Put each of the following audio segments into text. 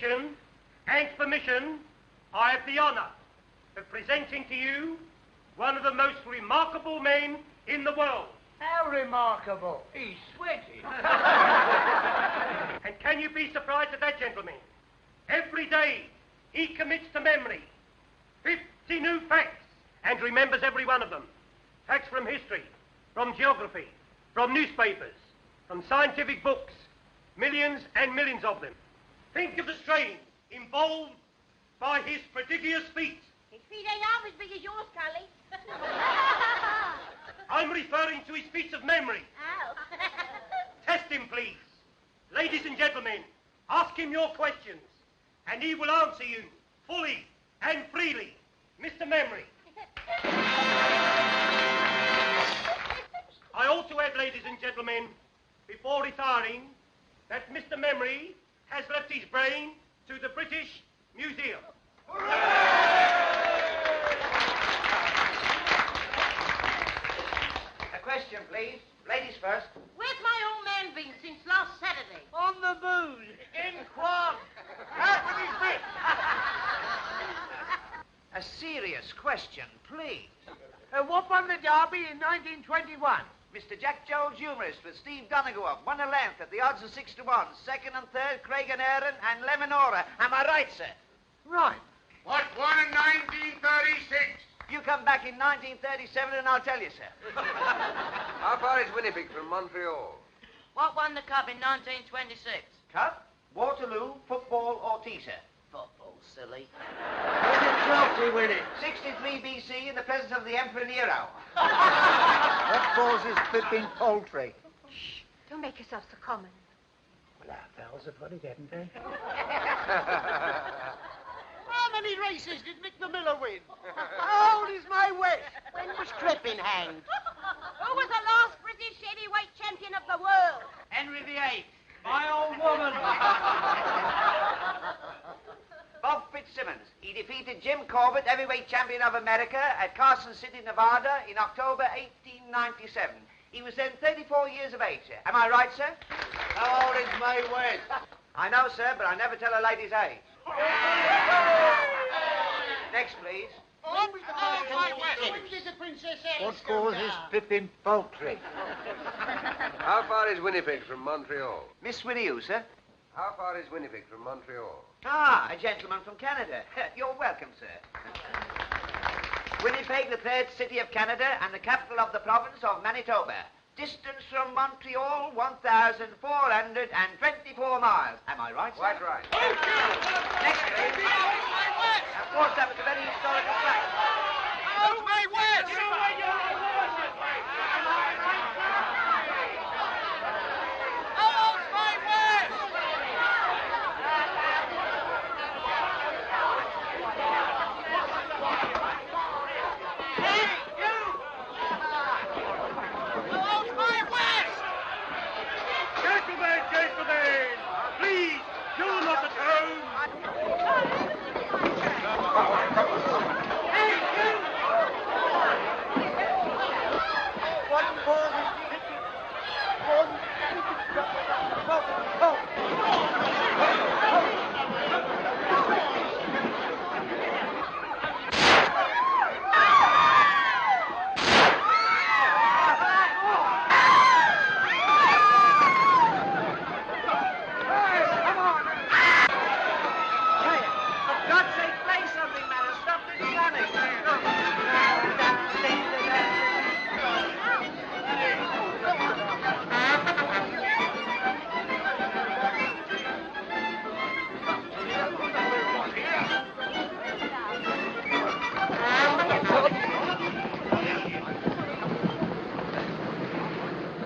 permission and permission, I have the honour of presenting to you one of the most remarkable men in the world. How remarkable? He's sweating. And can you be surprised at that, gentlemen? Every day he commits to memory 50 new facts and remembers every one of them. Facts from history, from geography, from newspapers, from scientific books, millions and millions of them. Think of the strain involved by his prodigious feat. His feet ain't half as big as yours, Cully. I'm referring to his feats of memory. Oh. Test him, please. Ladies and gentlemen, ask him your questions, and he will answer you fully and freely. Mr. Memory. I also add, ladies and gentlemen, before retiring, that Mr. Memory has left his brain to the British Museum. A question, please. Ladies first. Where's my old man been since last Saturday? On the booze. In quad. Out with his bit. A serious question, please. What won the Derby in 1921? Mr. Jack Jones, humorist, with Steve Donegal, won a length at the odds of 6 to 1. Second and third, Craig and Aaron and Lemonora. Am I right, sir? Right. What won in 1936? You come back in 1937 and I'll tell you, sir. How far is Winnipeg from Montreal? What won the Cup in 1926? Cup, Waterloo, football or tea, sir? Football, silly. When did Chelsea win it? 63 BC in the presence of the Emperor Nero. What causes flipping poultry? Shh, don't make yourself so common. Well, our pals have got it, haven't they? How many races did Mick the Miller win? How old is my West? When was Crippen hanged? Who was the last British heavyweight champion of the world? Henry VIII. My old woman. Bob Fitzsimmons. He defeated Jim Corbett, heavyweight champion of America, at Carson City, Nevada, in October 1897. He was then 34 years of age, sir. Am I right, sir? How old is my West? I know, sir, but I never tell a lady's age. Next, please. When did the Princess Alice What causes flipping poultry? How far is Winnipeg from Montreal? Miss Winnie, you, sir? How far is Winnipeg from Montreal? Ah, a gentleman from Canada. You're welcome, sir. Winnipeg, the third city of Canada and the capital of the province of Manitoba. Distance from Montreal, 1,424 miles. Am I right, sir? Quite right. Next, please. Of course, that was a very historical fact. How's my West? How old's my West? Hey, you! How old's my West? Gentlemen, please, you're not at home. Hey, you! What causes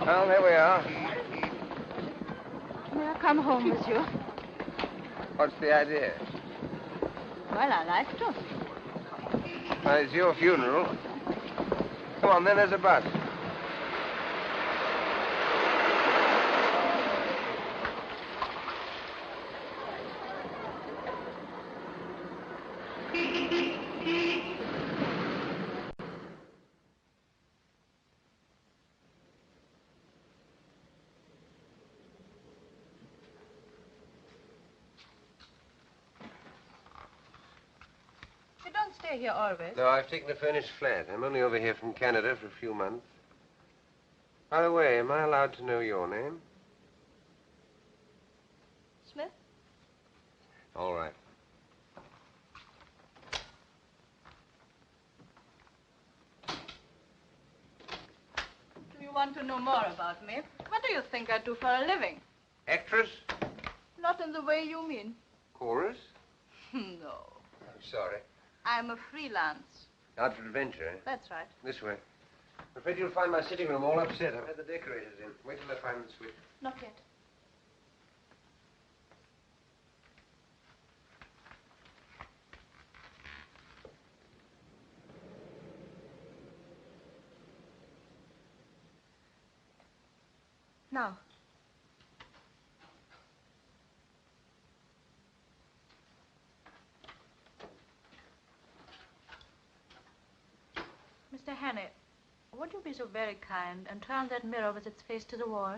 Well, there we are. May I come home with you? What's the idea? Well, I like to. Well, it's your funeral. Come on, then, there's a bus. stay here always. No, I've taken a furnished flat. I'm only over here from Canada for a few months. By the way, am I allowed to know your name? Smith? All right. Do you want to know more about me? What do you think I do for a living? Actress? Not in the way you mean. Chorus? No. I'm sorry. I'm a freelance. Out for adventure, eh? That's right. This way. I'm afraid you'll find my sitting room all upset. I've had the decorators in. Wait till I find the switch. Not yet. Now. Mr. Hannay, would you be so very kind and turn that mirror with its face to the wall?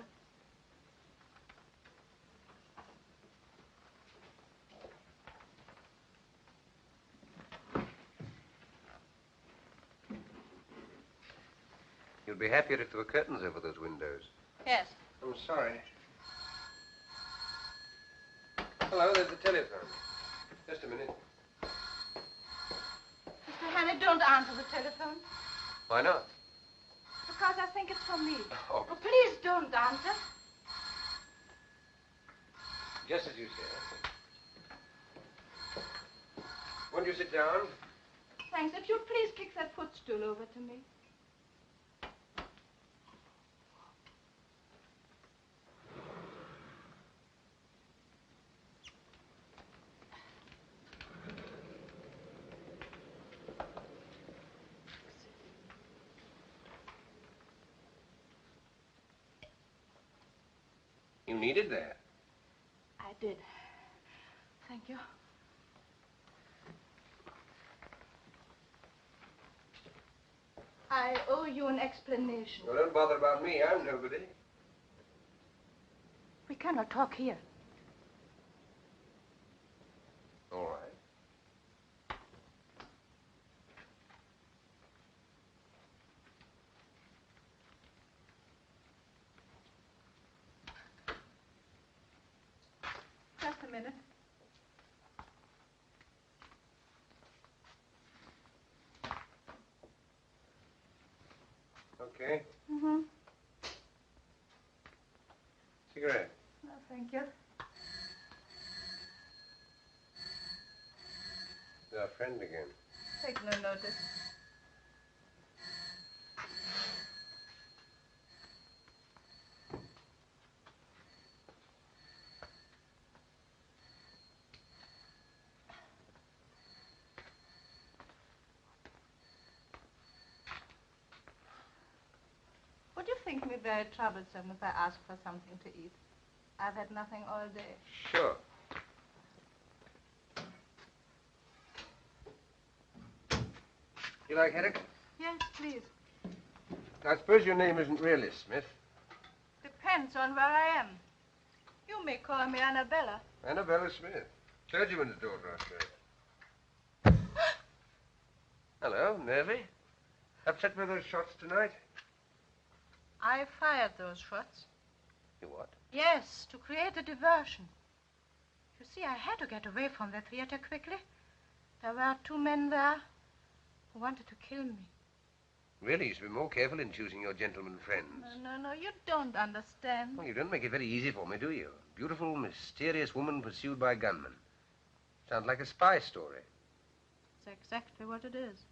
You'd be happier if there were curtains over those windows. Yes. I'm sorry. Hello, there's the telephone. Just a minute. Mr. Hannay, don't answer the telephone. Why not? Because I think it's from me. Oh. Oh, please don't answer. Just as you say. Won't you sit down? Thanks. If you'd please kick that footstool over to me. You needed that. I did. Thank you. I owe you an explanation. Well, don't bother about me. I'm nobody. We cannot talk here. All right. Just a minute. Okay. Mm-hmm. Cigarette. Oh, thank you. Our friend again. Take no notice. Would you think me very troublesome if I ask for something to eat? I've had nothing all day. Sure. You like haddock? Yes, please. I suppose your name isn't really Smith. Depends on where I am. You may call me Annabella. Annabella Smith. Clergyman's daughter, I suppose. Hello, nervy? Upset by those shots tonight? I fired those shots. You what? Yes, to create a diversion. You see, I had to get away from the theater quickly. There were 2 men there who wanted to kill me. Really, you should be more careful in choosing your gentleman friends. No, you don't understand. Well, you don't make it very easy for me, do you? Beautiful, mysterious woman pursued by gunmen. Sounds like a spy story. It's exactly what it is.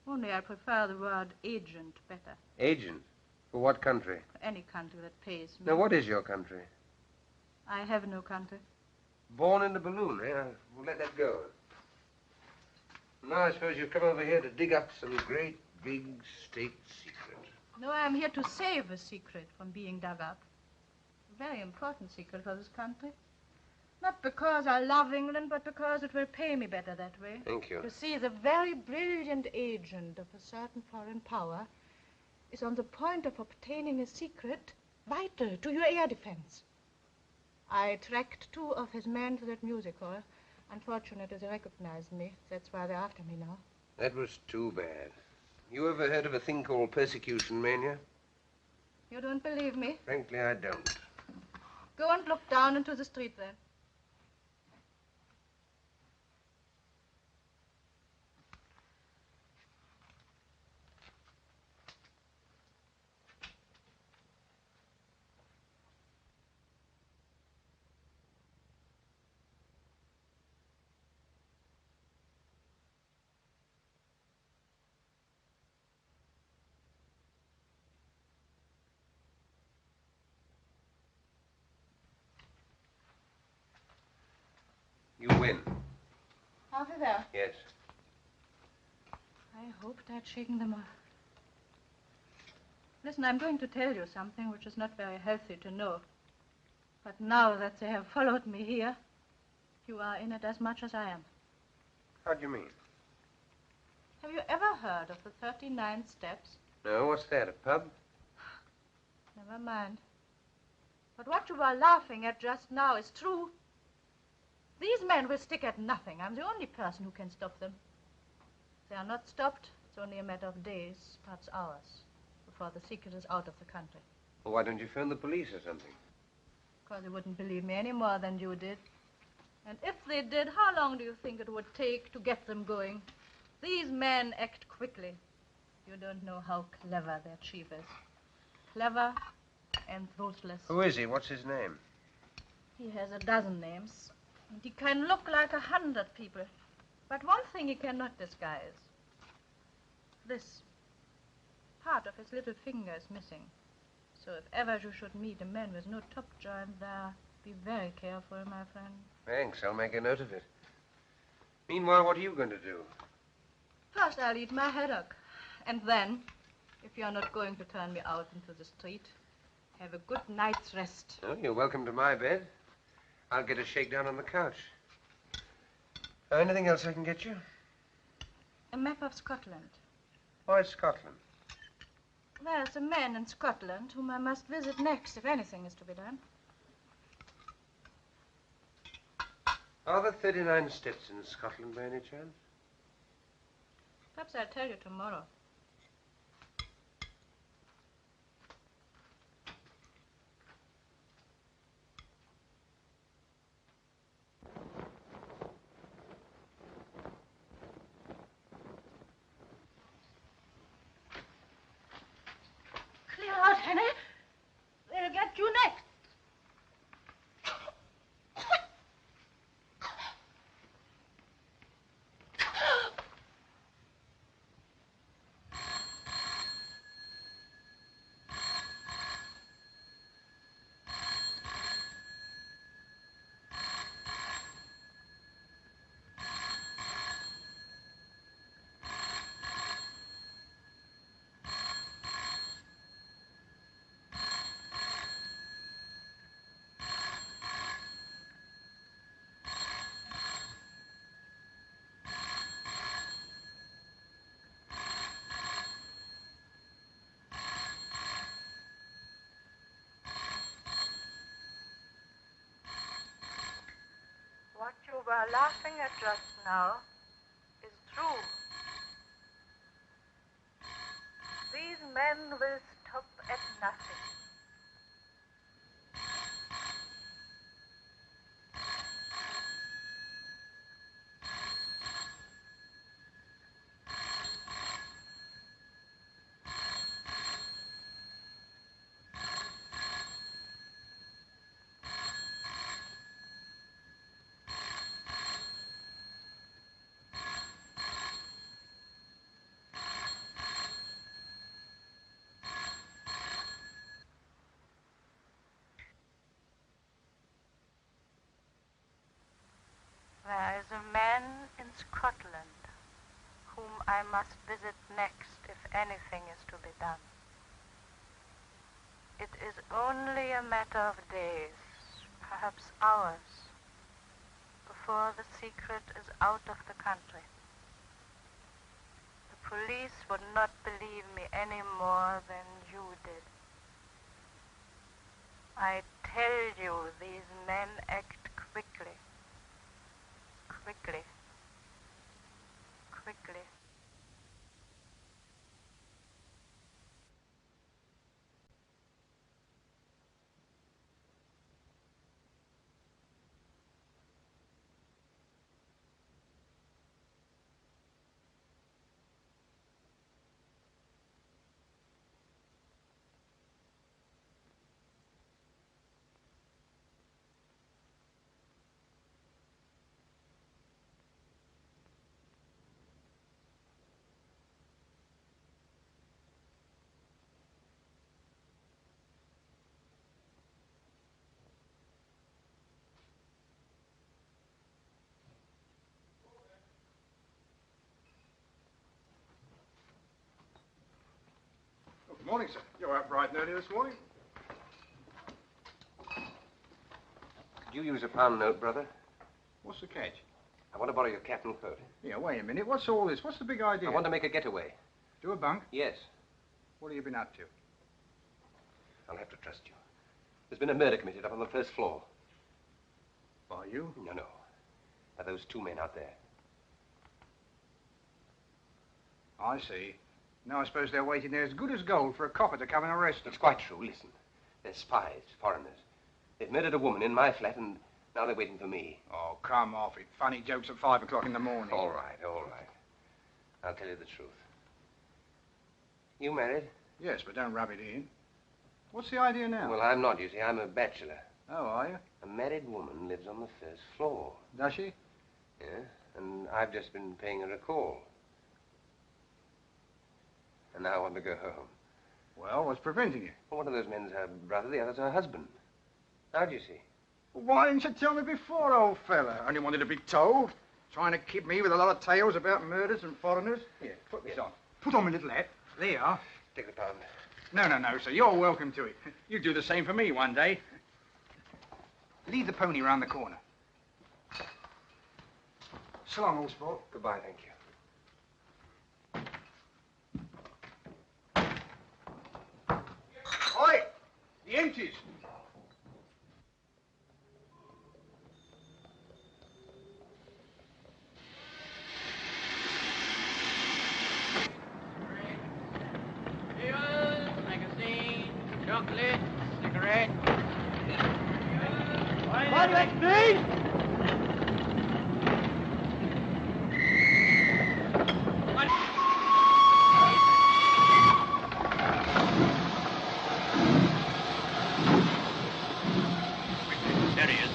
Only I prefer the word agent better. Agent? For what country? For any country that pays me. Now, what is your country? I have no country. Born in the balloon, eh? We'll let that go. Now, I suppose you've come over here to dig up some great, big state secret. No, I'm here to save a secret from being dug up. A very important secret for this country. Not because I love England, but because it will pay me better that way. Thank you. You see, the very brilliant agent of a certain foreign power is on the point of obtaining a secret vital to your air defense. I tracked 2 of his men to that music hall. Unfortunately, they recognized me. That's why they're after me now. That was too bad. You ever heard of a thing called persecution mania? You don't believe me? Frankly, I don't. Go and look down into the street then. You win. Over there. Yes. I hoped I'd shaken them off. Listen, I'm going to tell you something which is not very healthy to know. But now that they have followed me here, you are in it as much as I am. How do you mean? Have you ever heard of the 39 steps? No, what's that, a pub? Never mind. But what you are laughing at just now is true. These men will stick at nothing. I'm the only person who can stop them. If they are not stopped, it's only a matter of days, perhaps hours, before the secret is out of the country. Well, why don't you phone the police or something? Because they wouldn't believe me any more than you did. And if they did, how long do you think it would take to get them going? These men act quickly. You don't know how clever their chief is. Clever and ruthless. Who is he? What's his name? He has a dozen names. And he can look like 100 people. But one thing he cannot disguise. This. Part of his little finger is missing. So if ever you should meet a man with no top joint there, be very careful, my friend. Thanks, I'll make a note of it. Meanwhile, what are you going to do? First, I'll eat my haddock. And then, if you're not going to turn me out into the street, have a good night's rest. Oh, you're welcome to my bed. I'll get a shakedown on the couch. Anything else I can get you? A map of Scotland. Why Scotland? There's a man in Scotland whom I must visit next if anything is to be done. Are there 39 steps in Scotland by any chance? Perhaps I'll tell you tomorrow. Clear out, Henry. They'll get you next. What you were laughing at just now is true. These men will stop at nothing. There is a man in Scotland whom I must visit next if anything is to be done. It is only a matter of days, perhaps hours, before the secret is out of the country. The police would not believe me any more than you did. I tell you, these men act quickly. quickly. Quickly. Good morning, sir. You're up bright and early this morning. Could you use a pound note, brother? What's the catch? I want to borrow your cap and coat. Yeah, wait a minute. What's all this? What's the big idea? I want to make a getaway. Do a bunk? Yes. What have you been up to? I'll have to trust you. There's been a murder committed up on the first floor. By you? No. By those two men out there. I see. Now I suppose they're waiting there as good as gold for a copper to come and arrest them. It's quite true. Listen. They're spies, foreigners. They've murdered a woman in my flat, and now they're waiting for me. Oh, come off it. Funny jokes at 5 o'clock in the morning. All right. I'll tell you the truth. You married? Yes, but don't rub it in. What's the idea now? Well, I'm not, you see. I'm a bachelor. Oh, are you? A married woman lives on the first floor. Does she? Yeah, and I've just been paying her a call. And now I want to go home. Well, what's preventing you? Well, one of those men's her brother, the other's her husband. How do you see? Why didn't you tell me before, old fella? Only wanted to be told. Trying to kid me with a lot of tales about murders and foreigners. Here, put this on. Put on my little hat. There you are. Take the pound. No, sir. You're welcome to it. You do the same for me one day. Lead the pony round the corner. So long, old sport. Goodbye, thank you. Oi! The empties. Magazine, chocolate, cigarette. What do you need? There he is.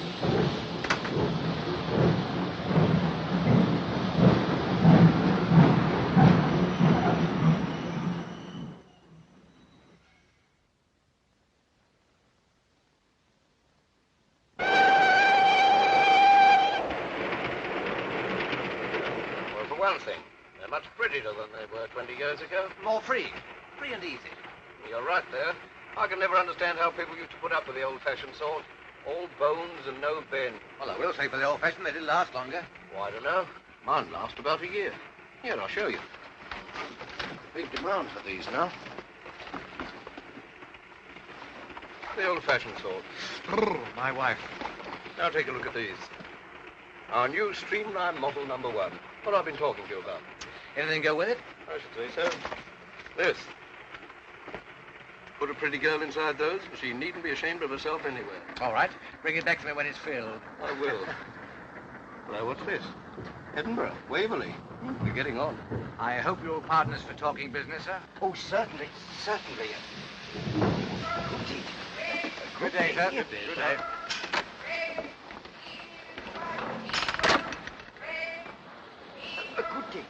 Well, for one thing, they're much prettier than they were 20 years ago. More free. Free and easy. You're right there. I can never understand how people used to put up with the old-fashioned sort. All bones and no bend. Well, I will say for the old-fashioned, they did last longer. Well, I don't know. Mine last about a year. Here, I'll show you. Big demand for these now. The old-fashioned sort. My wife. Now take a look at these. Our new streamline model number 1. What I've been talking to you about. Anything go with it? I should say so. This. Put a pretty girl inside those, and she needn't be ashamed of herself anywhere. All right. Bring it back to me when it's filled. I will. Now, what's this? Edinburgh, Waverley. We're getting on. I hope you're partners for talking business, sir. Oh, certainly. Good day, sir. Good day. A good day.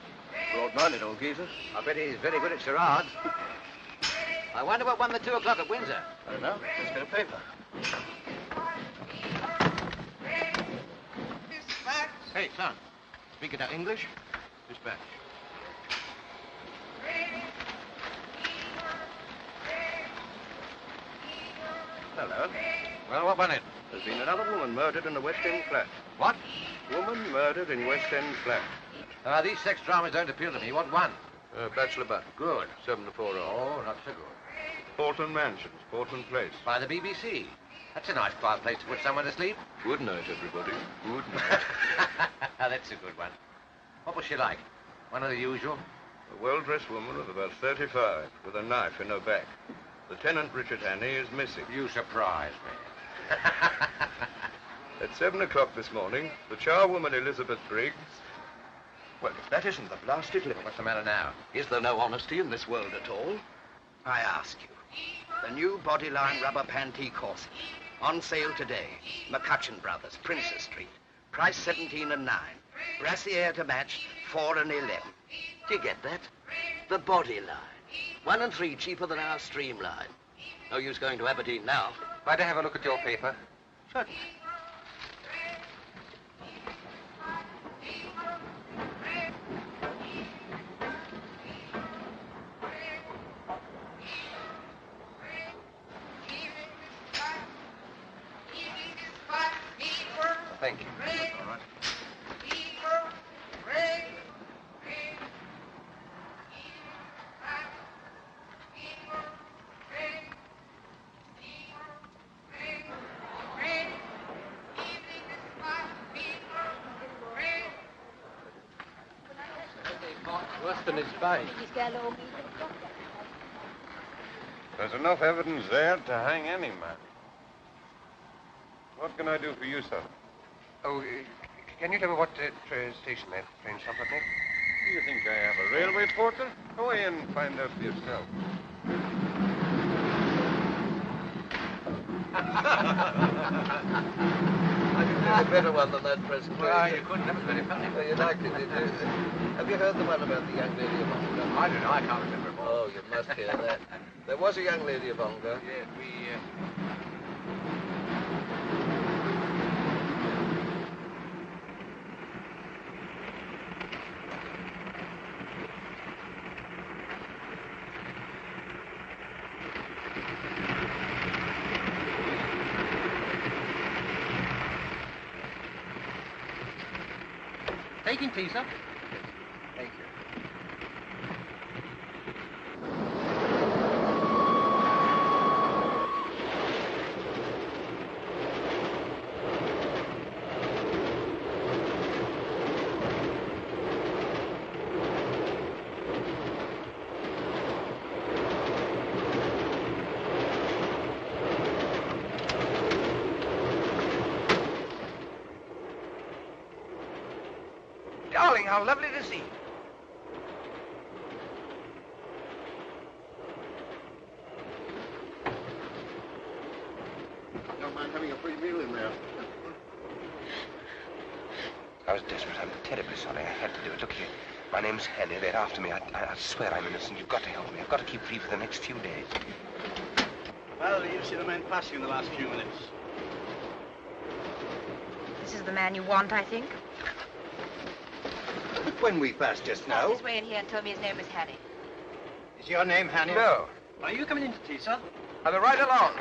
Broad-minded old geezer. I bet he's very good at charades. I wonder what won the 2 o'clock at Windsor. I don't know. Let's get a paper. Hey, son. Speaking of English, dispatch. Hello. Well, what won it? There's been another woman murdered in a West End flat. What? Woman murdered in West End flat. These sex dramas don't appeal to me. What won? Bachelor butt. Good. 7 to 4 hours. Oh, not so good. Portland Mansions, Portland Place. By the BBC. That's a nice quiet place to put someone to sleep. Good night, everybody. Good night. That's a good one. What was she like? One of the usual? A well-dressed woman of about 35, with a knife in her back. Lieutenant Richard Hannay is missing. You surprise me. At 7 o'clock this morning, the charwoman Elizabeth Briggs... Well, if that isn't the blasted limit. What's the matter now? Is there no honesty in this world at all? I ask you. The new Bodyline rubber pantee corset. On sale today. McCutcheon Brothers, Princess Street. Price 17 and 9. Brassiere to match, 4 and 11. Do you get that? The Bodyline. 1 and 3 cheaper than our Streamline. No use going to Aberdeen now. Might I have a look at your paper? Certainly. Thank you. All right. Worse than his bite. There's enough evidence there to hang any man. What can I do for you, sir? Oh, can you tell me what station that train stopped at next? Do you think I am a railway porter? Go in and find out for yourself. I can do a better one than that present. Well, you couldn't. That was very funny. You liked it, did you? Have you heard the one about the young lady of Ongar? I don't know. I can't remember it all. Oh, you must hear that. There was a young lady of Ongar. Yes, we... Taking tea, sir. Thank you. Darling, how lovely to see you. Don't mind having a free meal in there. I was desperate. I'm terribly sorry. I had to do it. Look here. My name's Hannay. They're after me. I swear I'm innocent. You've got to help me. I've got to keep free for the next few days. Well, you've seen a man passing in the last few minutes. This is the man you want, I think. When we passed just now. This way in here and told me his name was Hannay. Is your name Hannay? No. Are you coming into tea, sir? I'll be right along.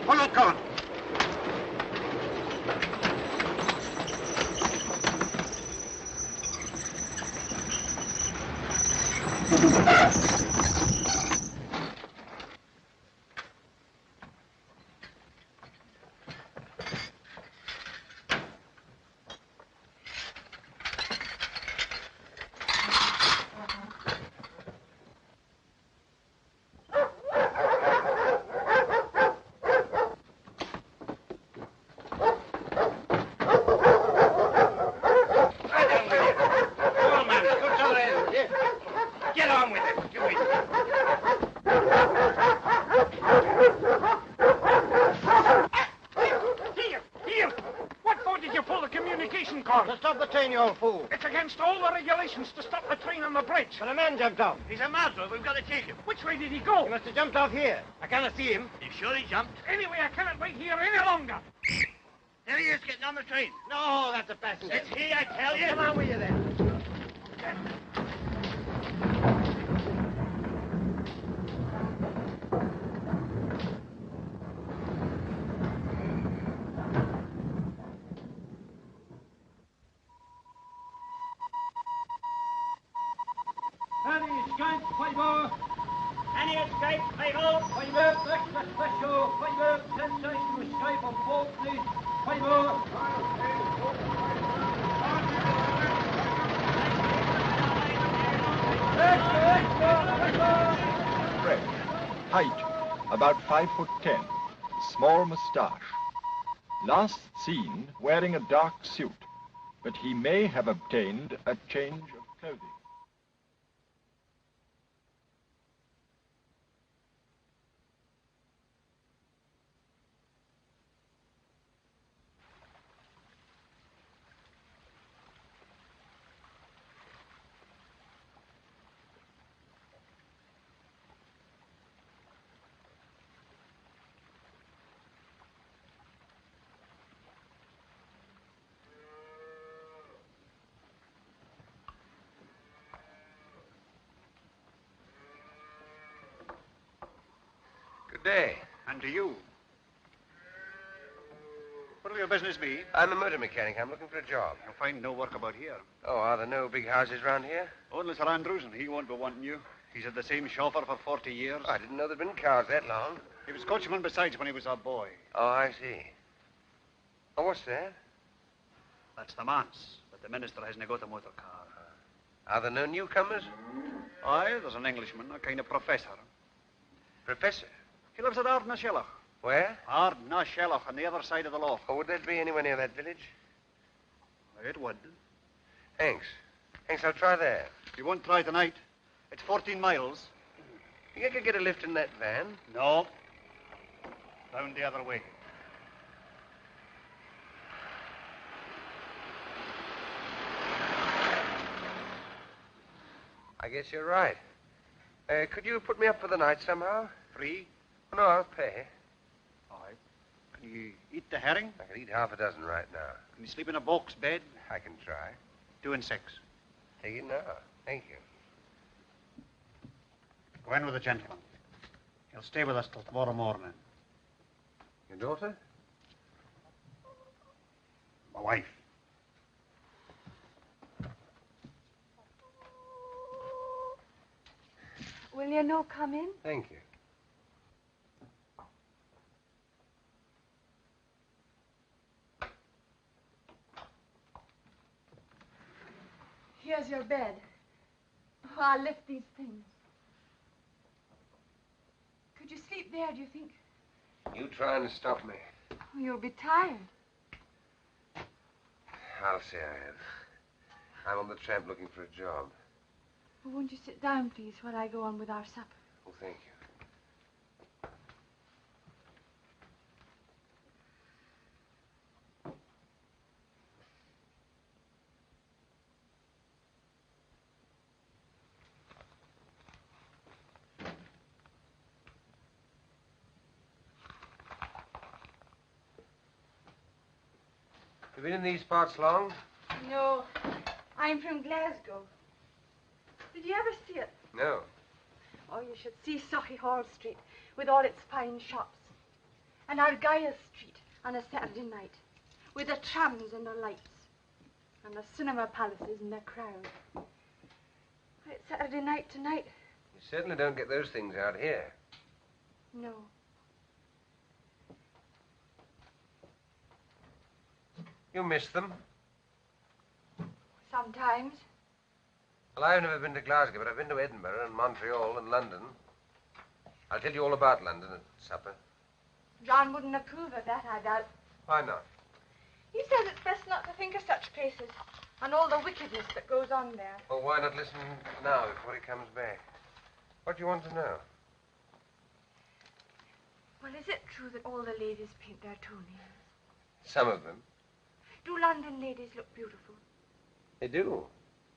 Hold on, come on. To stop the train, you old fool. It's against all the regulations to stop the train on the bridge. But a man jumped off. He's a murderer. We've got to take him. Which way did he go? He must have jumped off here. I cannot see him. You sure he jumped? Anyway, I cannot wait here any longer. There he is, getting on the train. No, that's a passenger. It's he, I tell you. Come on with you then. about 5'10", small moustache. Last seen wearing a dark suit, but he may have obtained a change of clothing. Good day. And to you. What'll your business be? I'm a motor mechanic. I'm looking for a job. You'll find no work about here. Oh, are there no big houses round here? Only Sir Andrews, and he won't be wanting you. He's had the same chauffeur for 40 years. Oh, I didn't know there'd been cars that long. He was coachman besides when he was a boy. Oh, I see. Oh, what's that? That's the manse, but the minister hasn't got a motor car. Are there no newcomers? Aye, there's an Englishman, a kind of professor. Professor? He lives at Ardnashellach. Where? Ardnashellach, on the other side of the loch. Oh, would that be anywhere near that village? It would. Thanks. Thanks, I'll try there. You won't try tonight. It's 14 miles. You think I could get a lift in that van? No. Round the other way. I guess you're right. Could you put me up for the night somehow? Free? Oh, no, I'll pay. All right. Can you eat the herring? I can eat half a dozen right now. Can you sleep in a box bed? I can try. 2 and 6. Take it now. Thank you. Go in with the gentleman. He'll stay with us till tomorrow morning. Your daughter? My wife. Will you no come in? Thank you. Here's your bed. Oh, I'll lift these things. Could you sleep there, do you think? You trying to stop me? Oh, you'll be tired. I'll say I am. I'm on the tramp looking for a job. Well, won't you sit down, please, while I go on with our supper? Oh, thank you. You been in these parts long? No, I'm from Glasgow. Did you ever see it? No. Oh, you should see Sochi Hall Street with all its fine shops. And Argyle Street on a Saturday night with the trams and the lights. And the cinema palaces and their crowd. It's Saturday night tonight. You certainly don't get those things out here. No. You miss them? Sometimes. Well, I've never been to Glasgow, but I've been to Edinburgh and Montreal and London. I'll tell you all about London at supper. John wouldn't approve of that, I doubt. Why not? He says it's best not to think of such places and all the wickedness that goes on there. Well, why not listen now before he comes back? What do you want to know? Well, is it true that all the ladies paint their toenails? Some of them. Do London ladies look beautiful? They do.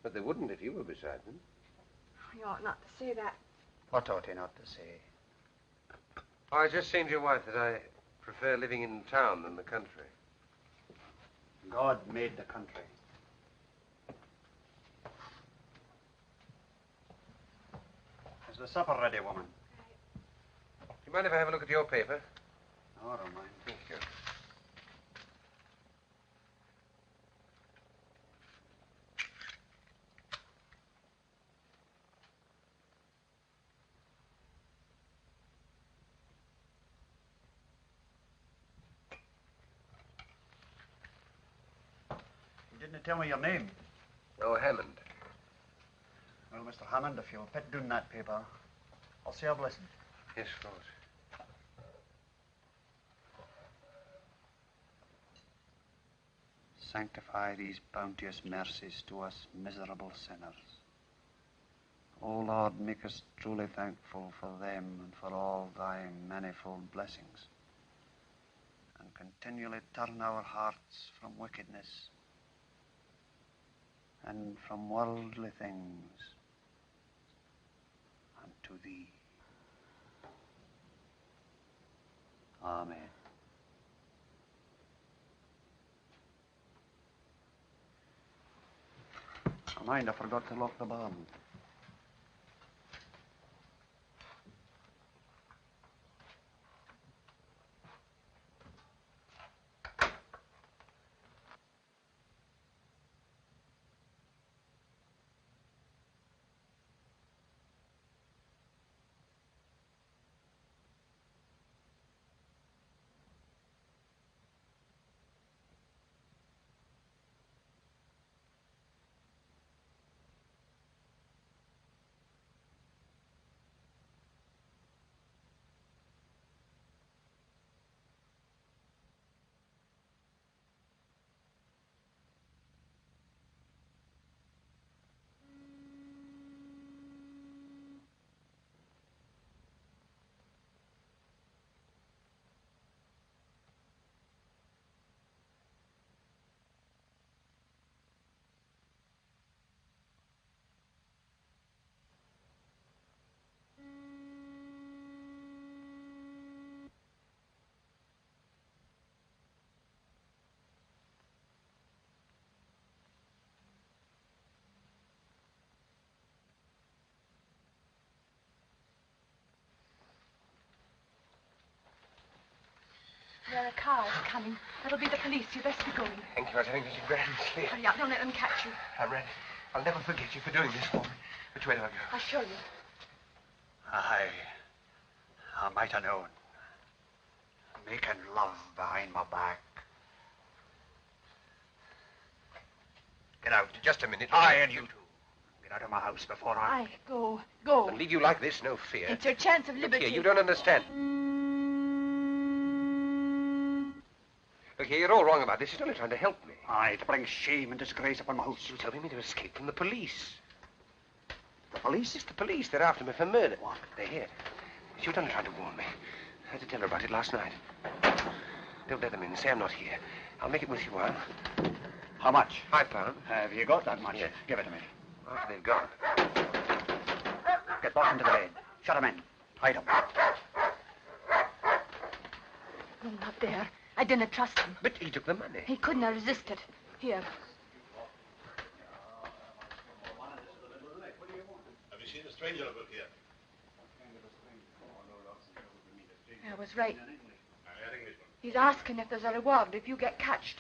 But they wouldn't if you were beside them. You ought not to say that. What ought he not to say? Oh, I just saying to your wife that I prefer living in town than the country. God made the country. Is the supper ready, woman? Do you mind if I have a look at your paper? No, I don't mind. Thank you. You didn't tell me your name. Oh, Hammond. Well, Mr. Hammond, if you'll put down that paper, I'll say a blessing. Yes, of course. sanctify these bounteous mercies to us miserable sinners. O Lord, make us truly thankful for them and for all thy manifold blessings, and continually turn our hearts from wickedness and from worldly things unto thee. Amen. Oh, mind, I forgot to lock the barn. There are cars coming. That'll be the police. You'd best be going. Thank you. I was having such a grand sleep. Hurry up. Don't let them catch you. I'm ready. I'll never forget you for doing this for me. Which way do I go? I'll show you. I might have known. Making love behind my back. Get out. Just a minute. I and you two. Get out of my house before I... Aye, go. Go. And leave you like this, no fear. It's your chance of Look liberty. here, you don't understand. Look here, you're all wrong about this. He's only trying to help me. Aye, to bring shame and disgrace upon my house. He was helping me to escape from the police. The police? It's the police. They're after me for murder. What? They're here. She was only trying to warn me. I had to tell her about it last night. Don't let them in. Say I'm not here. I'll make it worth your while. How much? £5. Have you got that much? Yes. Give it to me. After they've gone. Get both into the bed. Shut them in. Hide them. No, not there. I didn't trust him. But he took the money. He couldn't have resisted. Here. Have you seen a stranger about here? I was right. He's asking if there's a reward if you get catched.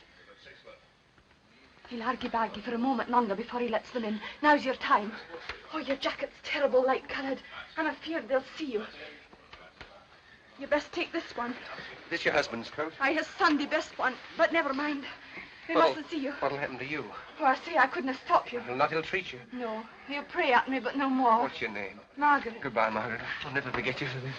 He'll argy-bargy for a moment longer before he lets them in. Now's your time. Oh, your jacket's terrible light-coloured. I'm afeard they'll see you. You best take this one. This your husband's coat? Aye, his Sunday best one. But never mind. They mustn't see you. What'll happen to you? Oh, I say I couldn't have stopped you. He'll not ill-treat you. No. He'll pray at me, but no more. What's your name? Margaret. Goodbye, Margaret. I'll never forget you for this.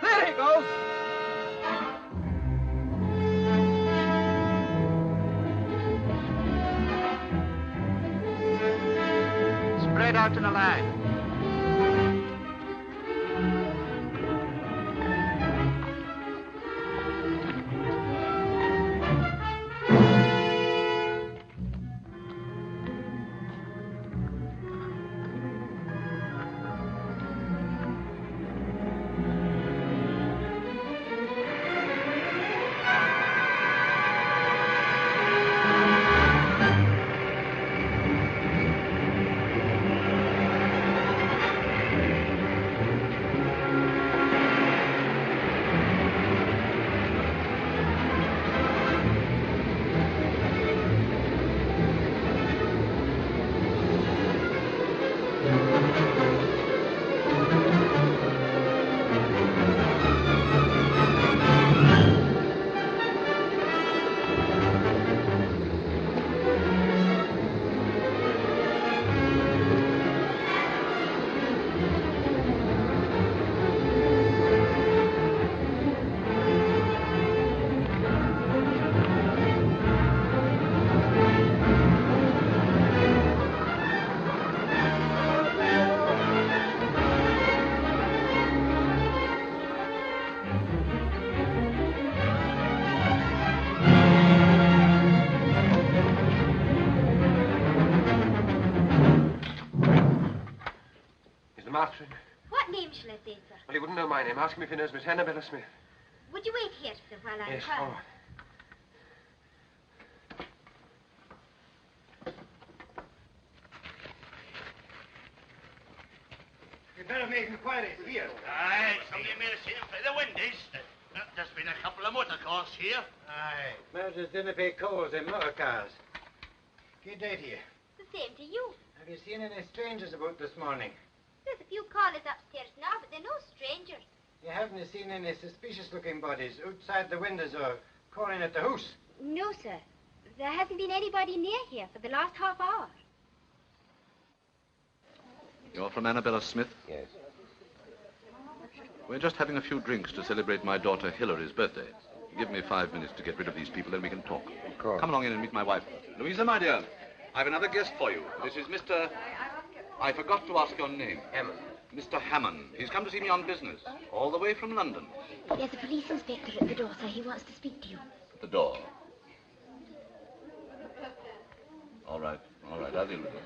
There he goes. Spread out to the line. Martin. What name shall I say, sir? Well, he wouldn't know my name. Ask him if he knows Miss Annabella Smith. Would you wait here, sir, while I Yes, inquire? all right. You'd better make inquiries here. Aye, somebody may have seen him play the windies. There's been a couple of motor cars here. Aye. Murders didn't pay calls in motor cars. Good day to you. The same to you. Have you seen any strangers about this morning? There's a few callers upstairs now, but they're no strangers. You haven't seen any suspicious-looking bodies outside the windows or calling at the house? No, sir. There hasn't been anybody near here for the last half hour. You're from Annabella Smith? Yes. We're just having a few drinks to celebrate my daughter Hilary's birthday. Give me 5 minutes to get rid of these people, then we can talk. Of course. Come along in and meet my wife. Louisa, my dear, I've another guest for you. This is Mr. I forgot to ask your name. Hammond. Mr. Hammond. He's come to see me on business, all the way from London. There's a police inspector at the door, sir. He wants to speak to you. At the door. All right, I'll deal with it.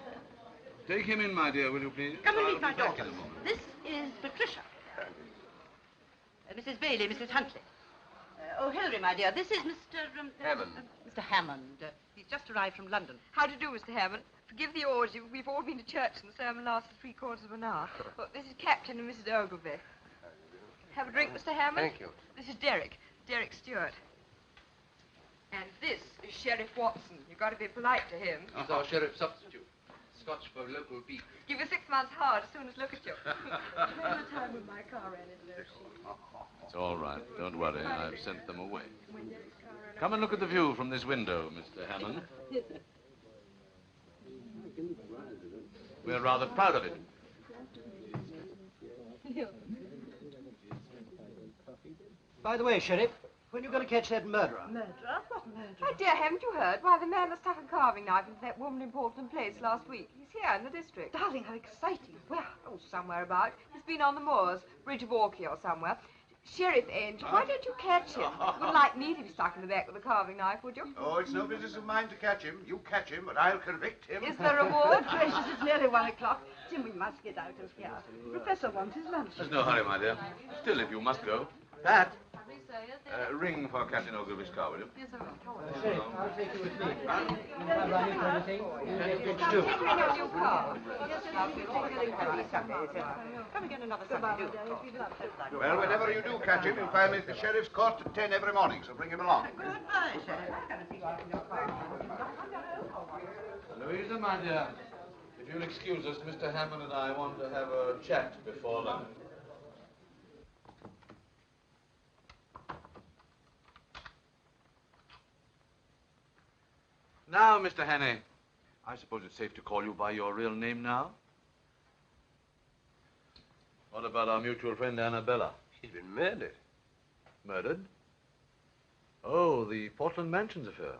Take him in, my dear, will you please? Come and I'll meet my be back daughter. in a moment. This is Patricia. Mrs. Bailey, Mrs. Huntley. Oh, Hilary, my dear, this is Mr. Hammond. Mr. Hammond. He's just arrived from London. How do you do, Mr. Hammond? Forgive the orgy. We've all been to church and the sermon lasted 3/4 of an hour. Well, this is Captain and Mrs. Ogilvy. Have a drink, Mr. Hammond? Thank you. This is Derek Stewart. And this is Sheriff Watson. You've got to be polite to him. He's our sheriff substitute. Scotch for local beef. Give you 6 months hard as soon as look at you. Remember the time when my car ran into those sheep? It's all right. Don't worry. I've sent them away. Come and look at the view from this window, Mr. Hammond. We're rather proud of it. By the way, Sheriff, when are you going to catch that murderer? Murderer? What murderer? My dear, haven't you heard? Why, the man that stuck a carving knife into that woman in Portland Place last week. He's here in the district. Darling, how exciting. Where? Oh, somewhere about. He's been on the moors, Bridge of Orkney or somewhere. Sheriff Angel, why don't you catch him? Wouldn't like me to be stuck in the back with a carving knife, would you? Oh, it's no business of mine to catch him. You catch him, but I'll convict him. Is there a reward? Gracious, it's nearly 1 o'clock. Jim, we must get out of here. The Professor wants his lunch. There's no hurry, my dear. Still, if you must go. Pat, ring for Captain Ogilvy's car, will you? Yes, sir. Sheriff, I'll take you with me. If I run into anything, you'll get pitched too. Take me in your new car. Yes, sir. I'll take you in Come again another Sunday, do. Well, whenever you do catch him, you'll find me at the sheriff's court at 10 every morning, so bring him along. Goodbye, Sheriff. Louisa, my dear, if you'll excuse us, Mr. Hammond and I want to have a chat before lunch. Now, Mr. Hannay, I suppose it's safe to call you by your real name now? What about our mutual friend Annabella? She's been murdered. Murdered? Oh, the Portland Mansions affair.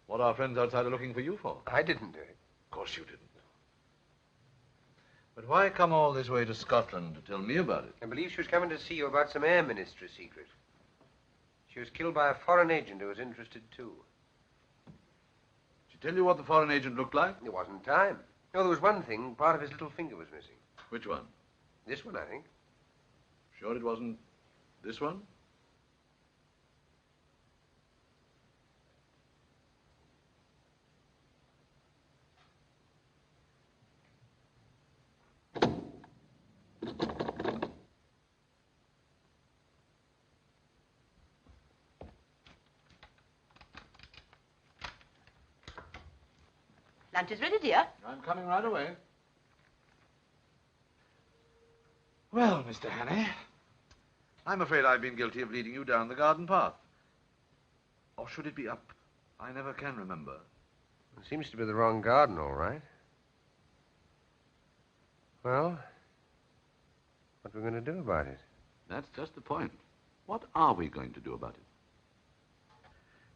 What are our friends outside are looking for you for? I didn't do it. Of course you didn't. But why come all this way to Scotland to tell me about it? I believe she was coming to see you about some air ministry secret. She was killed by a foreign agent who was interested too. Did she tell you what the foreign agent looked like? There wasn't time. No, there was one thing. Part of his little finger was missing. Which one? This one, I think. Sure it wasn't this one? Lunch is ready, dear. I'm coming right away. Well, Mr. Hannay, I'm afraid I've been guilty of leading you down the garden path. Or should it be up? I never can remember. It seems to be the wrong garden, all right. Well, what are we going to do about it? That's just the point. What are we going to do about it?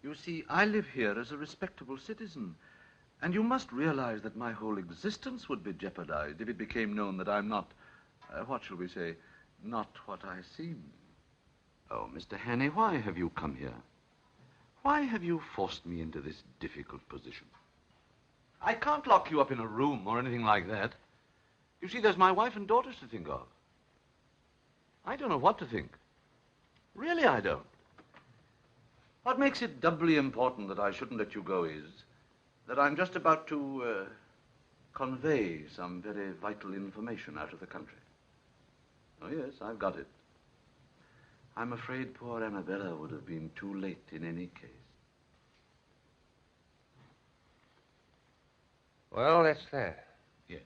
You see, I live here as a respectable citizen, and you must realize that my whole existence would be jeopardized if it became known that I'm not, what shall we say, not what I seem. Oh, Mr. Hannay, why have you come here? Why have you forced me into this difficult position? I can't lock you up in a room or anything like that. You see, there's my wife and daughters to think of. I don't know what to think. Really, I don't. What makes it doubly important that I shouldn't let you go is that I'm just about to convey some very vital information out of the country. Oh, yes, I've got it. I'm afraid poor Annabella would have been too late in any case. Well, that's that. Yes.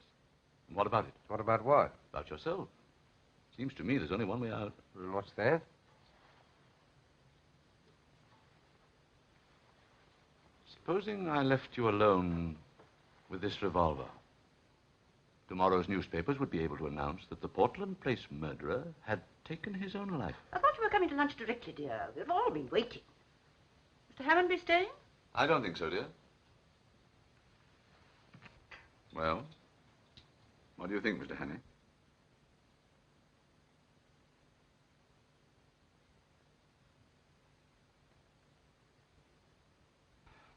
And what about it? What about what? About yourself. Seems to me there's only one way out. And what's that? Supposing I left you alone with this revolver. Tomorrow's newspapers would be able to announce that the Portland Place murderer had taken his own life. I thought you were coming to lunch directly, dear. We've all been waiting. Mr. Hammond be staying? I don't think so, dear. Well, what do you think, Mr. Hannay?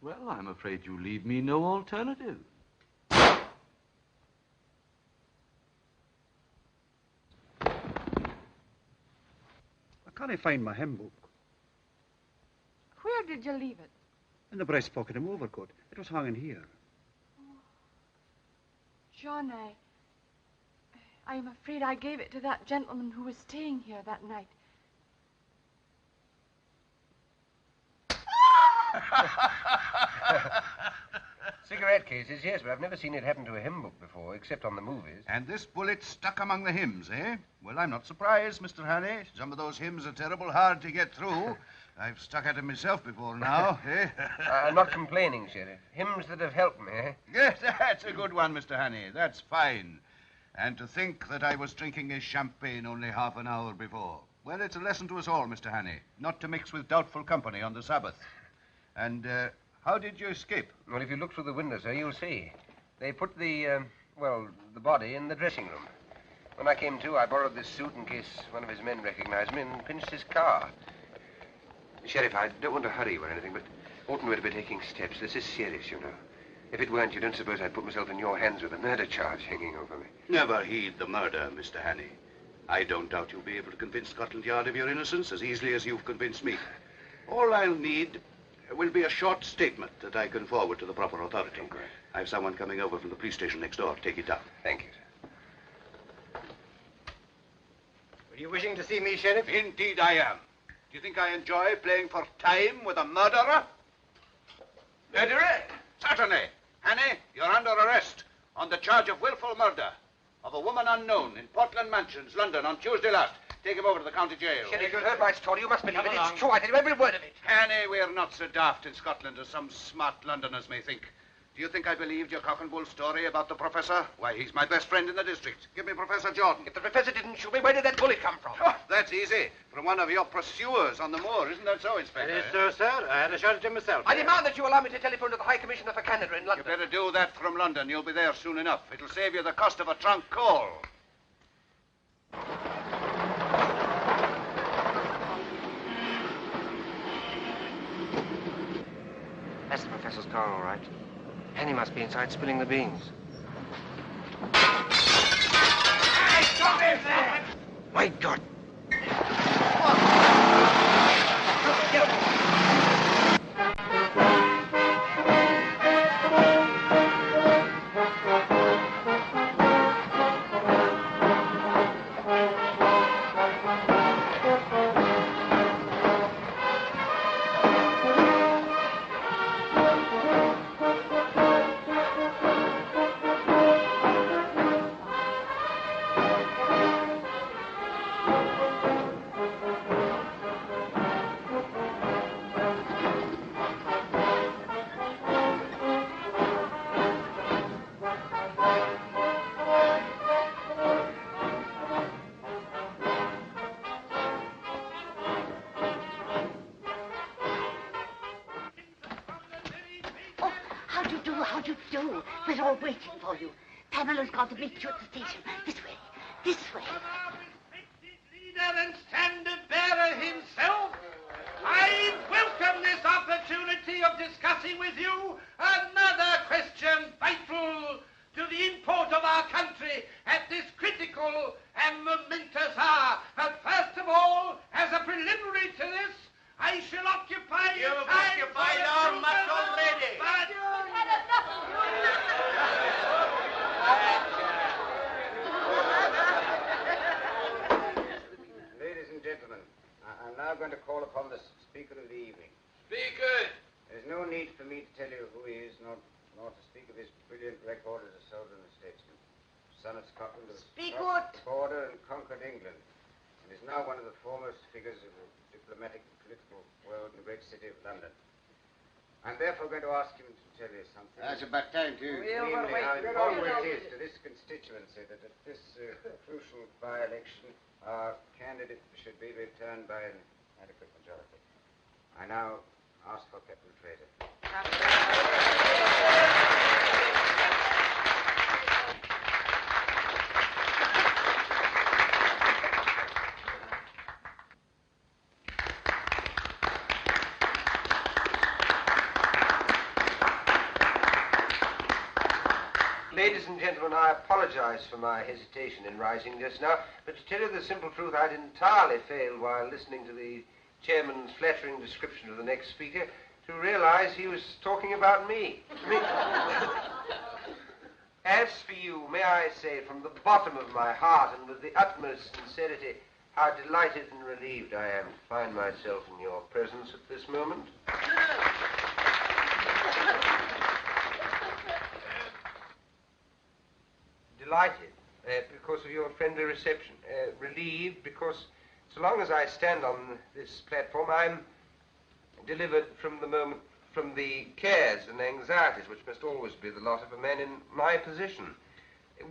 Well, I'm afraid you leave me no alternative. I can't find my hymn book. Where did you leave it? In the breast pocket of my overcoat. It was hanging here. John, I'm afraid I gave it to that gentleman who was staying here that night. Cigarette cases, yes, but I've never seen it happen to a hymn book before, except on the movies. And this bullet stuck among the hymns, eh? Well, I'm not surprised, Mr. Hannay. Some of those hymns are terrible hard to get through. I've stuck at them myself before now, eh? I'm not complaining, Sheriff. Hymns that have helped me, eh? Yes, that's a good one, Mr. Hannay. That's fine. And to think that I was drinking his champagne only half an hour before. Well, it's a lesson to us all, Mr. Hannay, not to mix with doubtful company on the Sabbath. And, how did you escape? Well, if you look through the window, sir, you'll see. They put the body in the dressing room. When I came to, I borrowed this suit in case one of his men recognized me and pinched his car. Sheriff, I don't want to hurry you or anything, but oughtn't we to be taking steps? This is serious, you know. If it weren't, you don't suppose I'd put myself in your hands with a murder charge hanging over me. Never heed the murder, Mr. Hannay. I don't doubt you'll be able to convince Scotland Yard of your innocence as easily as you've convinced me. All I'll need will be a short statement that I can forward to the proper authority. Okay. I have someone coming over from the police station next door to take it down. Thank you, sir. Were you wishing to see me, Sheriff? Indeed I am. Do you think I enjoy playing for time with a murderer? Murderer? Certainly. Hannay, you're under arrest on the charge of willful murder of a woman unknown in Portland Mansions, London, on Tuesday last. Take him over to the county jail. Sheriff, you've heard my story. You must believe it. It's true. I tell you every word of it. Hannay, we're not so daft in Scotland as some smart Londoners may think. Do you think I believed your cock and bull story about the professor? Why, he's my best friend in the district. Give me Professor Jordan. If the professor didn't shoot me, where did that bullet come from? Oh, that's easy. From one of your pursuers on the moor. Isn't that so, Inspector? It is so, sir. I had a shot at him myself. I demand that you allow me to telephone to the High Commissioner for Canada in London. You better do that from London. You'll be there soon enough. It'll save you the cost of a trunk call. That's the professor's car, all right. And he must be inside spilling the beans. Hey, stop him there! My God! How do you do? We're all waiting for you. Pamela's gone to meet you at the station. This way. This way. Leader and standard bearer himself, I welcome this opportunity of discussing with you another question vital to the import of our country at this critical and momentous hour. But first of all, as a preliminary to this, I shall occupy your time. You've occupied our much already. But you've had enough. Ladies and gentlemen, I'm now going to call upon the speaker of the evening. Speaker! There's no need for me to tell you who he is, nor to speak of his brilliant record as a soldier and a statesman. Son of Scotland, who crossed the border and conquered England, and is now one of the foremost figures of the diplomatic and political world in the great city of London. I'm therefore going to ask him to tell you something. That's about time, too. Namely, how important it is to this constituency that at this crucial by-election, our candidate should be returned by an adequate majority. I now ask for Captain Fraser. Ladies and gentlemen, I apologize for my hesitation in rising just now, but to tell you the simple truth, I'd entirely failed while listening to the chairman's flattering description of the next speaker to realize he was talking about me. As for you, may I say from the bottom of my heart and with the utmost sincerity how delighted and relieved I am to find myself in your presence at this moment. Delighted because of your friendly reception. Relieved because so long as I stand on this platform, I'm delivered from the cares and anxieties which must always be the lot of a man in my position.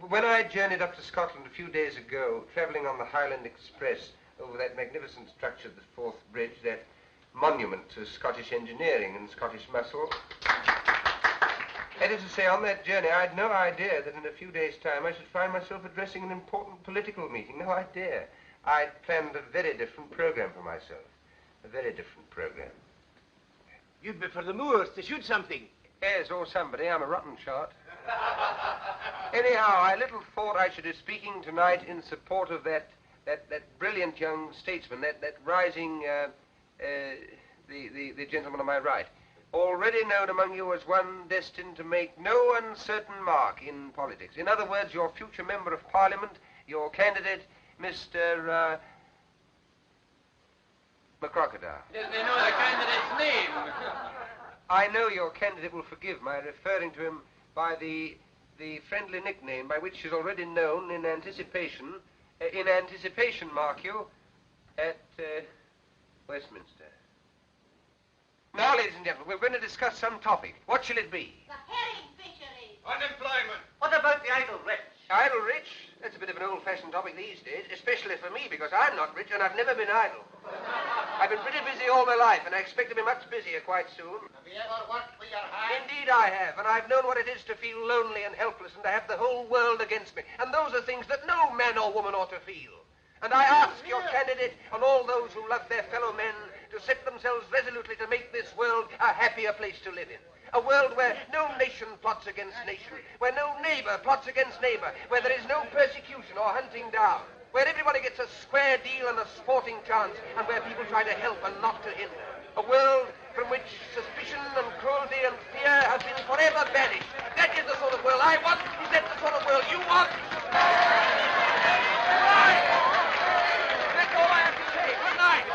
When I journeyed up to Scotland a few days ago, travelling on the Highland Express over that magnificent structure, the Forth Bridge, that monument to Scottish engineering and Scottish muscle, that is to say, on that journey, I had no idea that in a few days' time I should find myself addressing an important political meeting. No idea. I'd planned a very different program for myself. A very different program. You'd be for the moors to shoot something. Yes, or somebody. I'm a rotten shot. Anyhow, I little thought I should be speaking tonight in support of that brilliant young statesman, that rising, the gentleman on my right. Already known among you as one destined to make no uncertain mark in politics. In other words, your future member of Parliament, your candidate, Mr. McCrocodile. Yes, they know the candidate's name. I know your candidate will forgive my referring to him by the friendly nickname by which he's already known in anticipation, mark you, at Westminster. Now, ladies and gentlemen, we're going to discuss some topic. What shall it be? The herring fishery. Unemployment. What about the idle rich? Idle rich? That's a bit of an old-fashioned topic these days, especially for me, because I'm not rich and I've never been idle. I've been pretty busy all my life, and I expect to be much busier quite soon. Have you ever worked for your hand? Indeed I have, and I've known what it is to feel lonely and helpless and to have the whole world against me. And those are things that no man or woman ought to feel. And I ask your candidate and all those who love their fellow men to set themselves resolutely to make this world a happier place to live in. A world where no nation plots against nation, where no neighbor plots against neighbor, where there is no persecution or hunting down, where everybody gets a square deal and a sporting chance, and where people try to help and not to hinder. A world from which suspicion and cruelty and fear have been forever banished. That is the sort of world I want. Is that the sort of world you want? Right. That's all I have to say. Good night.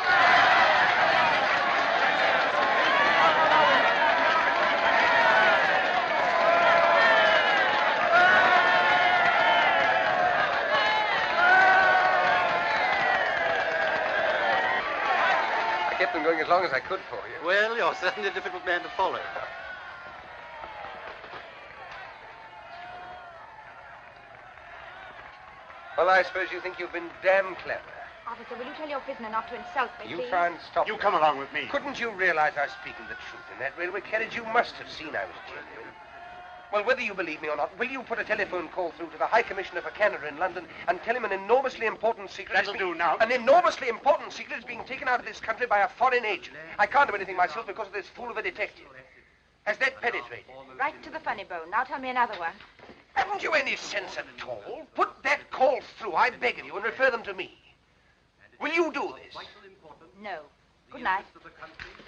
I kept them going as long as I could for you. Well, you're certainly a difficult man to follow. Well, I suppose you think you've been damn clever. Officer, will you tell your prisoner not to insult me, You please? try and stop. You come along with me. Couldn't you realize I was speaking the truth in that railway carriage? You must have seen I was genuine. Well, whether you believe me or not, will you put a telephone call through to the High Commissioner for Canada in London and tell him an enormously important secret... That'll do now. An enormously important secret is being taken out of this country by a foreign agent. I can't do anything myself because of this fool of a detective. Has that penetrated? Right to the funny bone. Now tell me another one. Haven't you any sense at all? Put that call through, I beg of you, and refer them to me. Will you do this? No. Good night.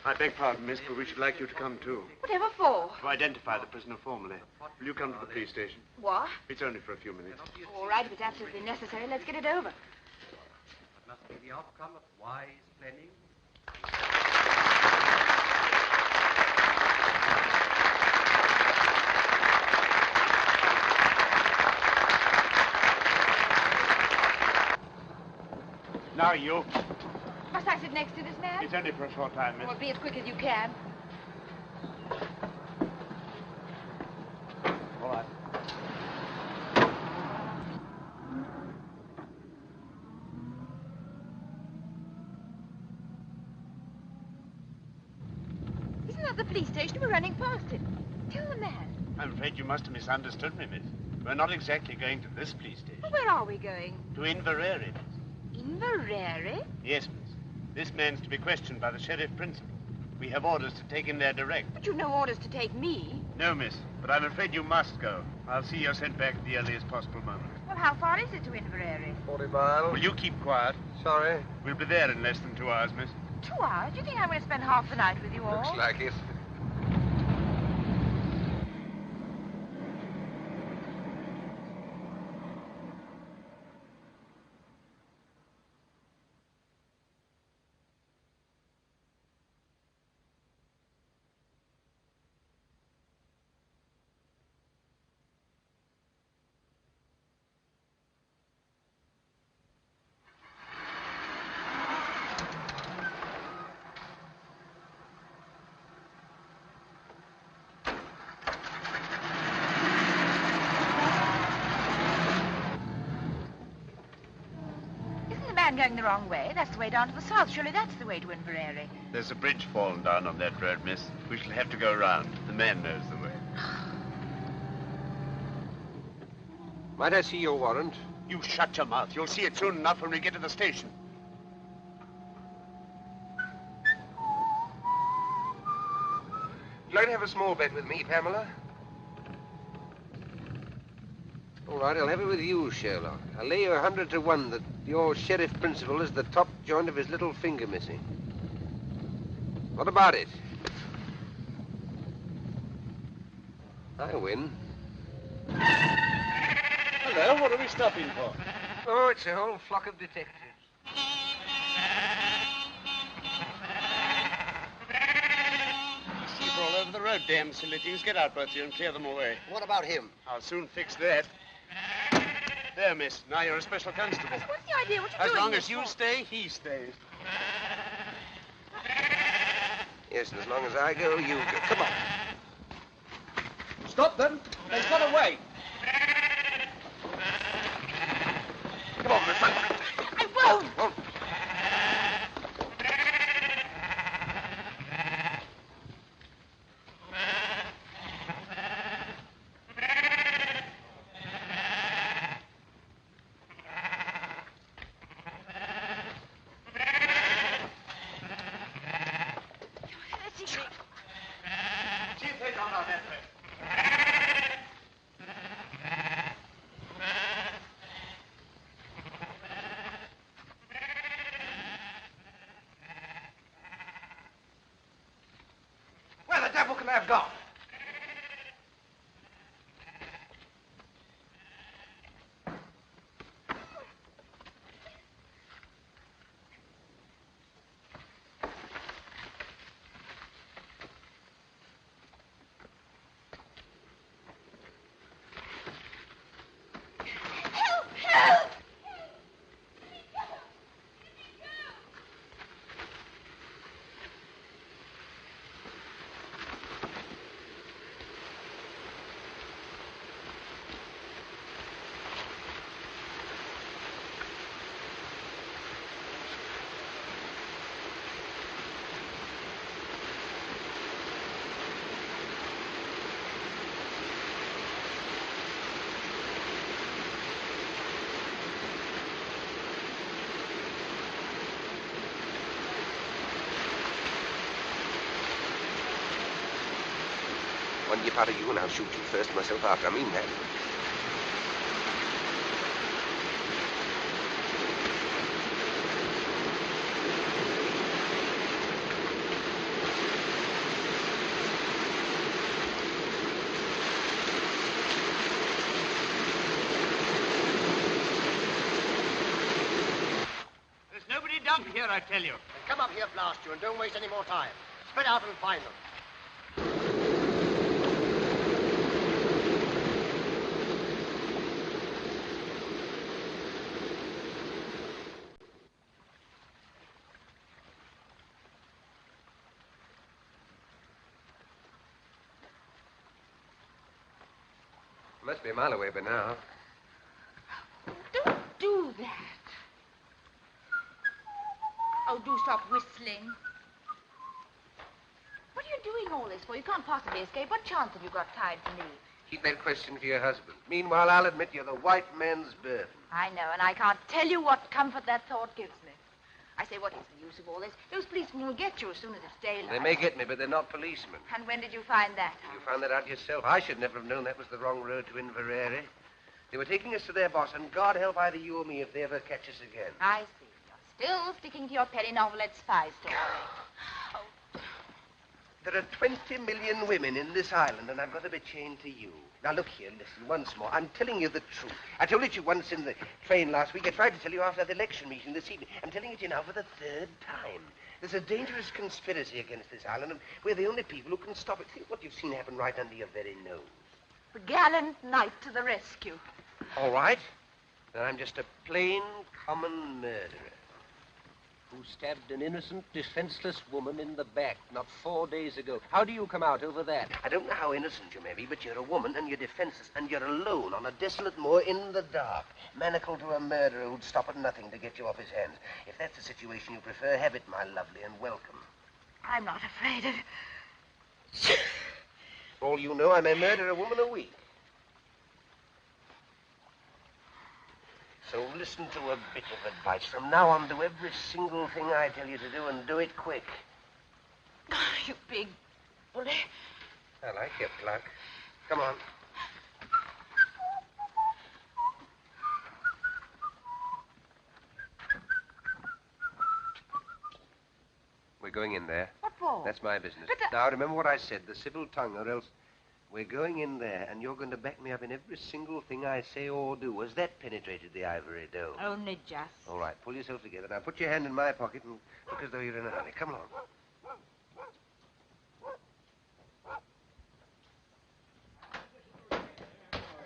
I beg pardon, miss, but we should like you to come too. Whatever for? To identify the prisoner formally. Will you come to the police station? What? It's only for a few minutes. All right, if it's absolutely necessary, let's get it over. That must be the outcome of wise planning. Now you. Must I sit next to this man? It's only for a short time, miss. Well, be as quick as you can. All right. Isn't that the police station? We're running past it. Tell the man. I'm afraid you must have misunderstood me, miss. We're not exactly going to this police station. Well, where are we going? To Inverary, miss. Inverary? Yes, miss. This man's to be questioned by the sheriff principal. We have orders to take him there direct. But you've no orders to take me. No, miss, but I'm afraid you must go. I'll see you're sent back at the earliest possible moment. Well, how far is it to Inverary? 40 miles. Will you keep quiet? Sorry. We'll be there in less than 2 hours, miss. 2 hours? Do you think I'm going to spend half the night with you all? Looks like it. Going the wrong way. That's the way down to the south. Surely that's the way to Inverary. There's a bridge fallen down on that road, miss. We shall have to go around. The man knows the way. Might I see your warrant? You shut your mouth. You'll see it soon enough when we get to the station. You'd like to have a small bet with me, Pamela? All right, I'll have it with you, Sherlock. I'll lay you 100 to 1 that your sheriff principal is the top joint of his little finger missing. What about it? I win. Hello, what are we stopping for? Oh, it's a whole flock of detectives. Sheep are all over the road, damn silly things. Get out, both of you, and clear them away. What about him? I'll soon fix that. There, miss. Now you're a special constable. What's the idea? What are you As doing? long as you stay, he stays. Yes, and as long as I go, you go. Come on. Stop them. They've got away. Come on, Miss. I won't. Where the devil can they have gone? One get out of you and I'll shoot you first, myself after. I mean that. here, I tell you. Come up here, blast you, and don't waste any more time. Spread out and find them. Must be a mile away by now. Don't do that. Oh, do stop whistling. What are you doing all this for? You can't possibly escape. What chance have you got tied to me? Keep that question for your husband. Meanwhile, I'll admit you're the white man's burden. I know, and I can't tell you what comfort that thought gives me. I say, what is the use of all this? Those policemen will get you as soon as it's daylight. They may get me, but they're not policemen. And when did you find that out? You found that out yourself. I should never have known that was the wrong road to Inverary. They were taking us to their boss, and God help either you or me if they ever catch us again. I see. You're still sticking to your penny novelette spy story. There are 20 million women in this island, and I've got to be chained to you. Now, look here, listen, once more. I'm telling you the truth. I told it to you once in the train last week. I tried to tell you after the election meeting this evening. I'm telling it to you now for the third time. There's a dangerous conspiracy against this island, and we're the only people who can stop it. Think what you've seen happen right under your very nose. The gallant knight to the rescue. All right. Then I'm just a plain, common murderer who stabbed an innocent, defenseless woman in the back not 4 days ago. How do you come out over that? I don't know how innocent you may be, but you're a woman and you're defenseless and you're alone on a desolate moor in the dark, manacled to a murderer who'd stop at nothing to get you off his hands. If that's the situation you prefer, have it, my lovely, and welcome. I'm not afraid of... For all you know, I may murder a woman a week. So listen to a bit of advice. From now on, do every single thing I tell you to do, and do it quick. You big bully. I like your pluck. Come on. We're going in there. What for? That's my business. Now, remember what I said, the civil tongue, or else... We're going in there, and you're going to back me up in every single thing I say or do. Has that penetrated the ivory dome? Only just. All right, pull yourself together. Now, put your hand in my pocket and look as though you're in a hurry. Come along.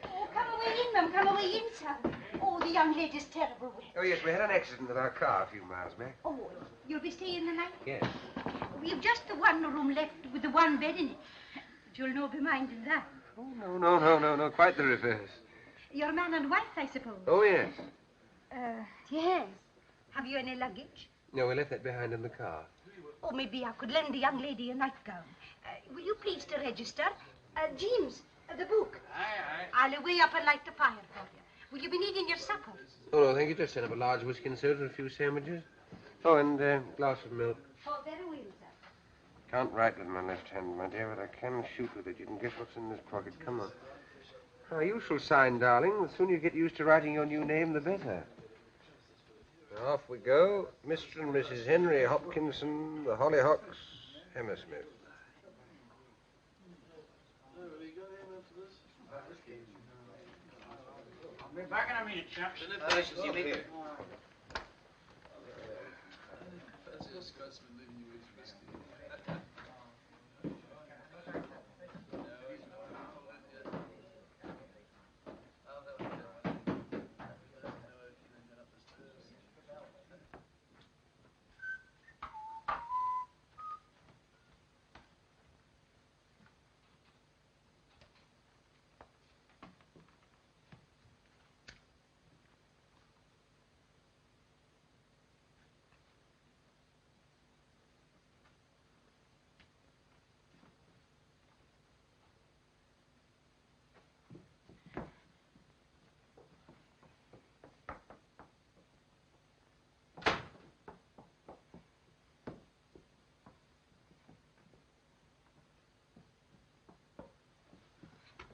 Oh, come away in, ma'am. Come away in, son. Oh, the young lady's terrible wet. Oh, yes, we had an accident with our car a few miles back. Oh, you'll be staying the night? Yes. We've just the one room left with the one bed in it. But you'll no be minding that. Oh, no. Quite the reverse. You're man and wife, I suppose. Oh, yes. Yes. Have you any luggage? No, we left that behind in the car. Oh, maybe I could lend the young lady a nightgown. Will you please to register? James, the book. Aye. I'll away up and light the fire for you. Will you be needing your supper? Oh, no, thank you. Just send up a large whiskey and soda and a few sandwiches. Oh, and a glass of milk. Oh, very well, sir. Can't write with my left hand, my dear, but I can shoot with it. You can guess what's in this pocket. Come on. Now, you shall sign, darling. The sooner you get used to writing your new name, the better. Now, off we go. Mr. and Mrs. Henry Hopkinson, the Hollyhocks, Hammersmith. I'll be back in a minute, chaps.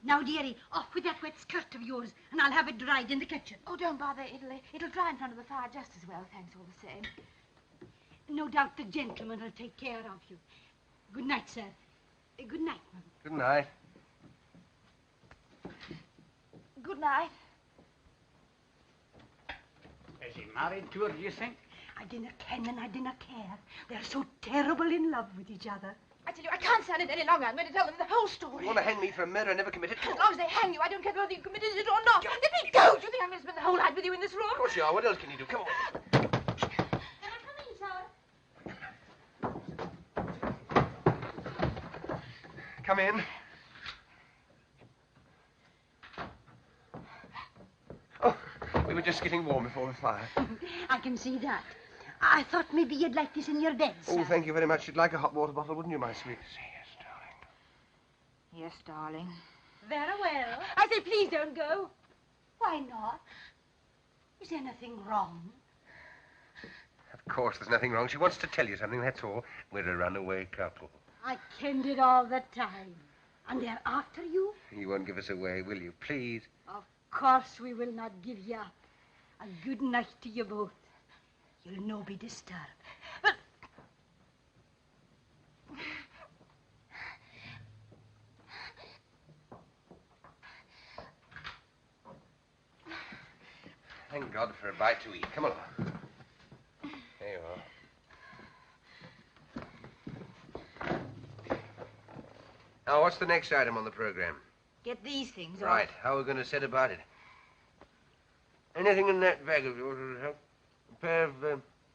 Now, dearie, off with that wet skirt of yours, and I'll have it dried in the kitchen. Oh, don't bother. It'll dry in front of the fire just as well, thanks all the same. No doubt the gentleman will take care of you. Good night, sir. Good night, ma'am. Good night. Good night. Is he married to her, do you think? I dinna ken and I dinna care. They're so terrible in love with each other. I tell you, I can't stand it any longer. I'm going to tell them the whole story. You want to hang me for a murder I never committed? As long as they hang you, I don't care whether you committed it or not. Let me go. Do you think I'm going to spend the whole night with you in this room? Of course you are. What else can you do? Come on. Come in. Oh, we were just getting warm before the fire. I can see that. I thought maybe you'd like this in your bed, sir. Oh, thank you very much. You'd like a hot water bottle, wouldn't you, my sweet? Yes, darling. Very well. I say, please don't go. Why not? Is anything wrong? Of course there's nothing wrong. She wants to tell you something, that's all. We're a runaway couple. I kenned it all the time. And they're after you? You won't give us away, will you? Please. Of course we will not give you up. A good night to you both. You'll no be disturbed. But... Thank God for a bite to eat. Come along. There you are. Now, what's the next item on the program? Get these things Right. How are we going to set about it? Anything in that bag of yours will help? A pair of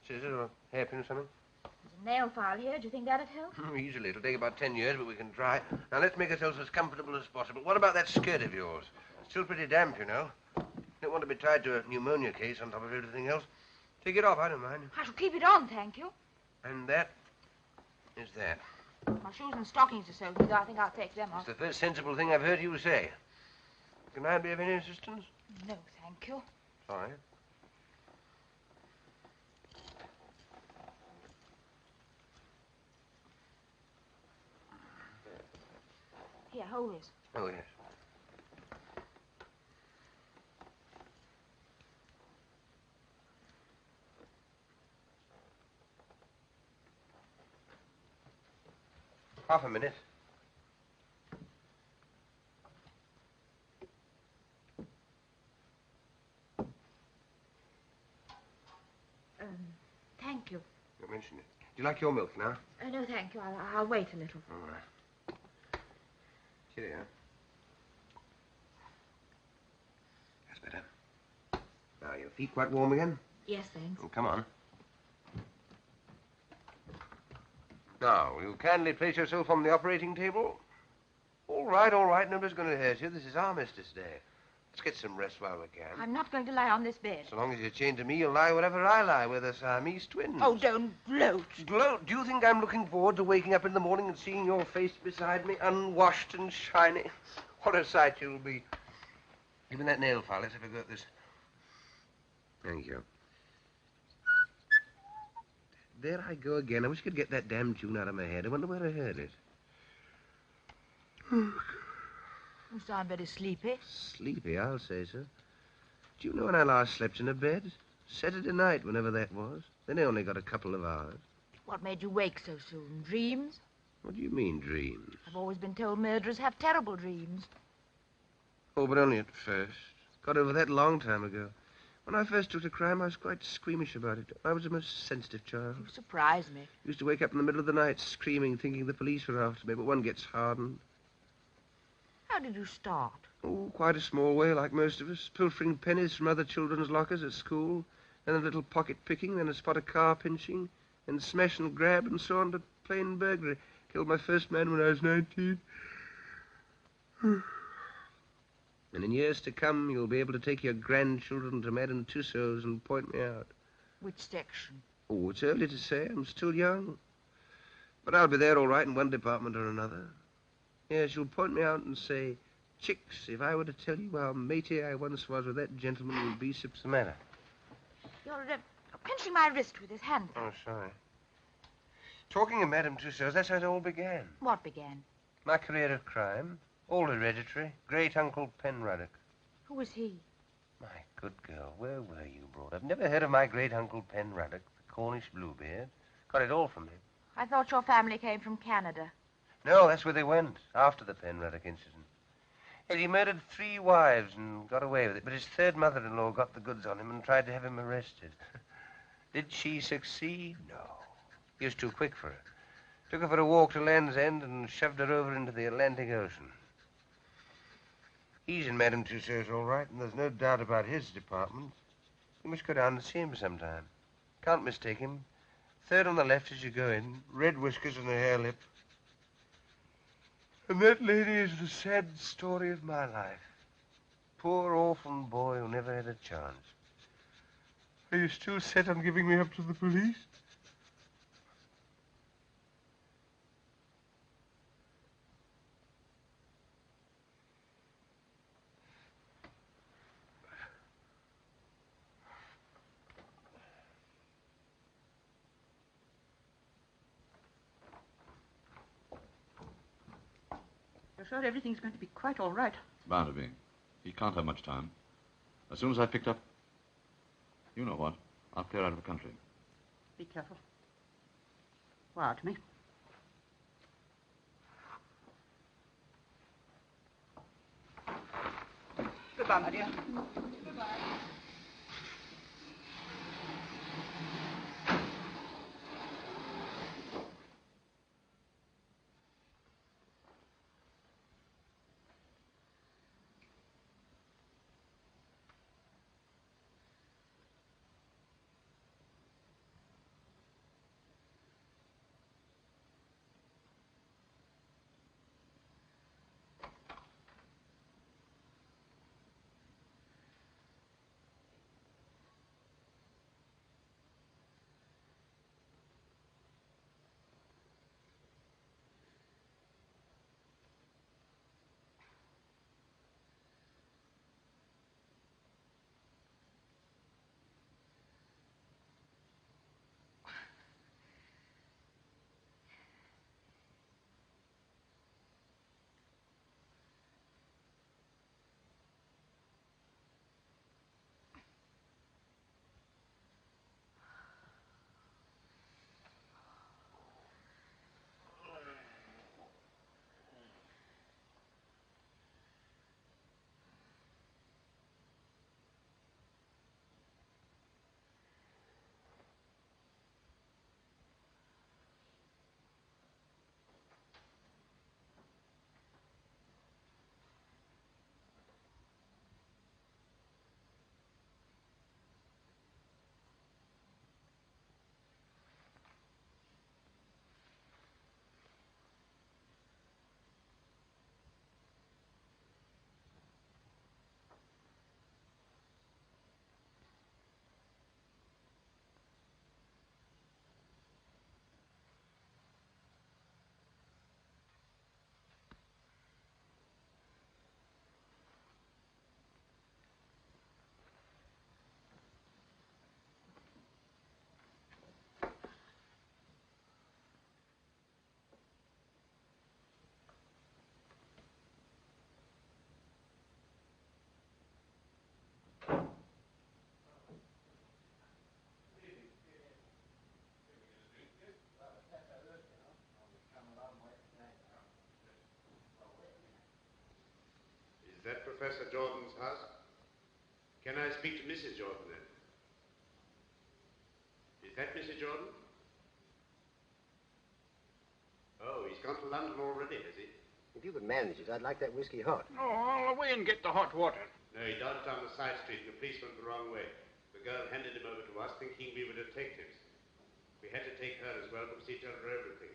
scissors or a hairpin or something? There's a nail file here. Do you think that'd help? Easily. It'll take about 10 years, but we can try. Now, let's make ourselves as comfortable as possible. What about that skirt of yours? It's still pretty damp, you know. Don't want to be tied to a pneumonia case on top of everything else. Take it off. I don't mind. I shall keep it on, thank you. And that is that. My shoes and stockings are soaked, so I think I'll take them off. It's the first sensible thing I've heard you say. Can I be of any assistance? No, thank you. Sorry. Here, hold this. Oh, yes. Half a minute. Thank you. You mentioned it. Do you like your milk now? No, thank you. I'll wait a little. All right. Cheerio. That's better. Now, your feet quite warm again? Yes, thanks. Oh, come on. Now, will you kindly place yourself on the operating table? All right, all right. Nobody's going to hurt you. This is Armistice Day. Let's get some rest while we can. I'm not going to lie on this bed. So long as you're chained to me, you'll lie wherever I lie. We're the Siamese twins. Oh, don't gloat. Gloat? Do you think I'm looking forward to waking up in the morning and seeing your face beside me, unwashed and shiny? What a sight you'll be. Even that nail file. Let's have a go at this. Thank you. There I go again. I wish I could get that damn tune out of my head. I wonder where I heard it. You sound very sleepy. Sleepy, I'll say so. Do you know when I last slept in a bed? Saturday night, whenever that was. Then I only got a couple of hours. What made you wake so soon? Dreams? What do you mean, dreams? I've always been told murderers have terrible dreams. Oh, but only at first. Got over that a long time ago. When I first took to crime, I was quite squeamish about it. I was a most sensitive child. You surprise me. Used to wake up in the middle of the night screaming, thinking the police were after me, but one gets hardened. How did you start? Oh, quite a small way, like most of us. Pilfering pennies from other children's lockers at school, then a little pocket picking, then a spot of car pinching, then smash and grab, and so on to plain burglary. Killed my first man when I was 19. And in years to come, you'll be able to take your grandchildren to Madame Tussauds and point me out. Which section? Oh, it's early to say. I'm still young. But I'll be there all right in one department or another. Yes, you'll point me out and say, Chicks, if I were to tell you how matey I once was with that gentleman, you'd be... What's the matter? You're pinching my wrist with his hand. Oh, sorry. Talking of Madame Tussauds, that's how it all began. What began? My career of crime. All hereditary. Great-uncle Penruddock. Who was he? My good girl, where were you brought up? Never heard of my great-uncle Penruddock, the Cornish Bluebeard? Got it all from him. I thought your family came from Canada. No, that's where they went, after the Penruddock incident. Well, he murdered 3 wives and got away with it, but his third mother-in-law got the goods on him and tried to have him arrested. Did she succeed? No. He was too quick for her. Took her for a walk to Land's End and shoved her over into the Atlantic Ocean. He's in Madame Tussauds all right, and there's no doubt about his department. You must go down and see him sometime. Can't mistake him. Third on the left as you go in, red whiskers and a hair lip. And that lady is the sad story of my life. Poor orphan boy who never had a chance. Are you still set on giving me up to the police? You're sure everything's going to be quite all right? It's bound to be. He can't have much time. As soon as I've picked up... You know what? I'll clear out of the country. Be careful. Wire to me. Goodbye, my dear. Goodbye. Is that Professor Jordan's house? Can I speak to Mrs. Jordan then? Is that Mrs. Jordan? Oh, he's gone to London already, has he? If you could manage it, I'd like that whiskey hot. Oh, I'll away and get the hot water. No, he dodged down the side street and the police went the wrong way. The girl handed him over to us thinking we were detectives. We had to take her as well because he told her everything.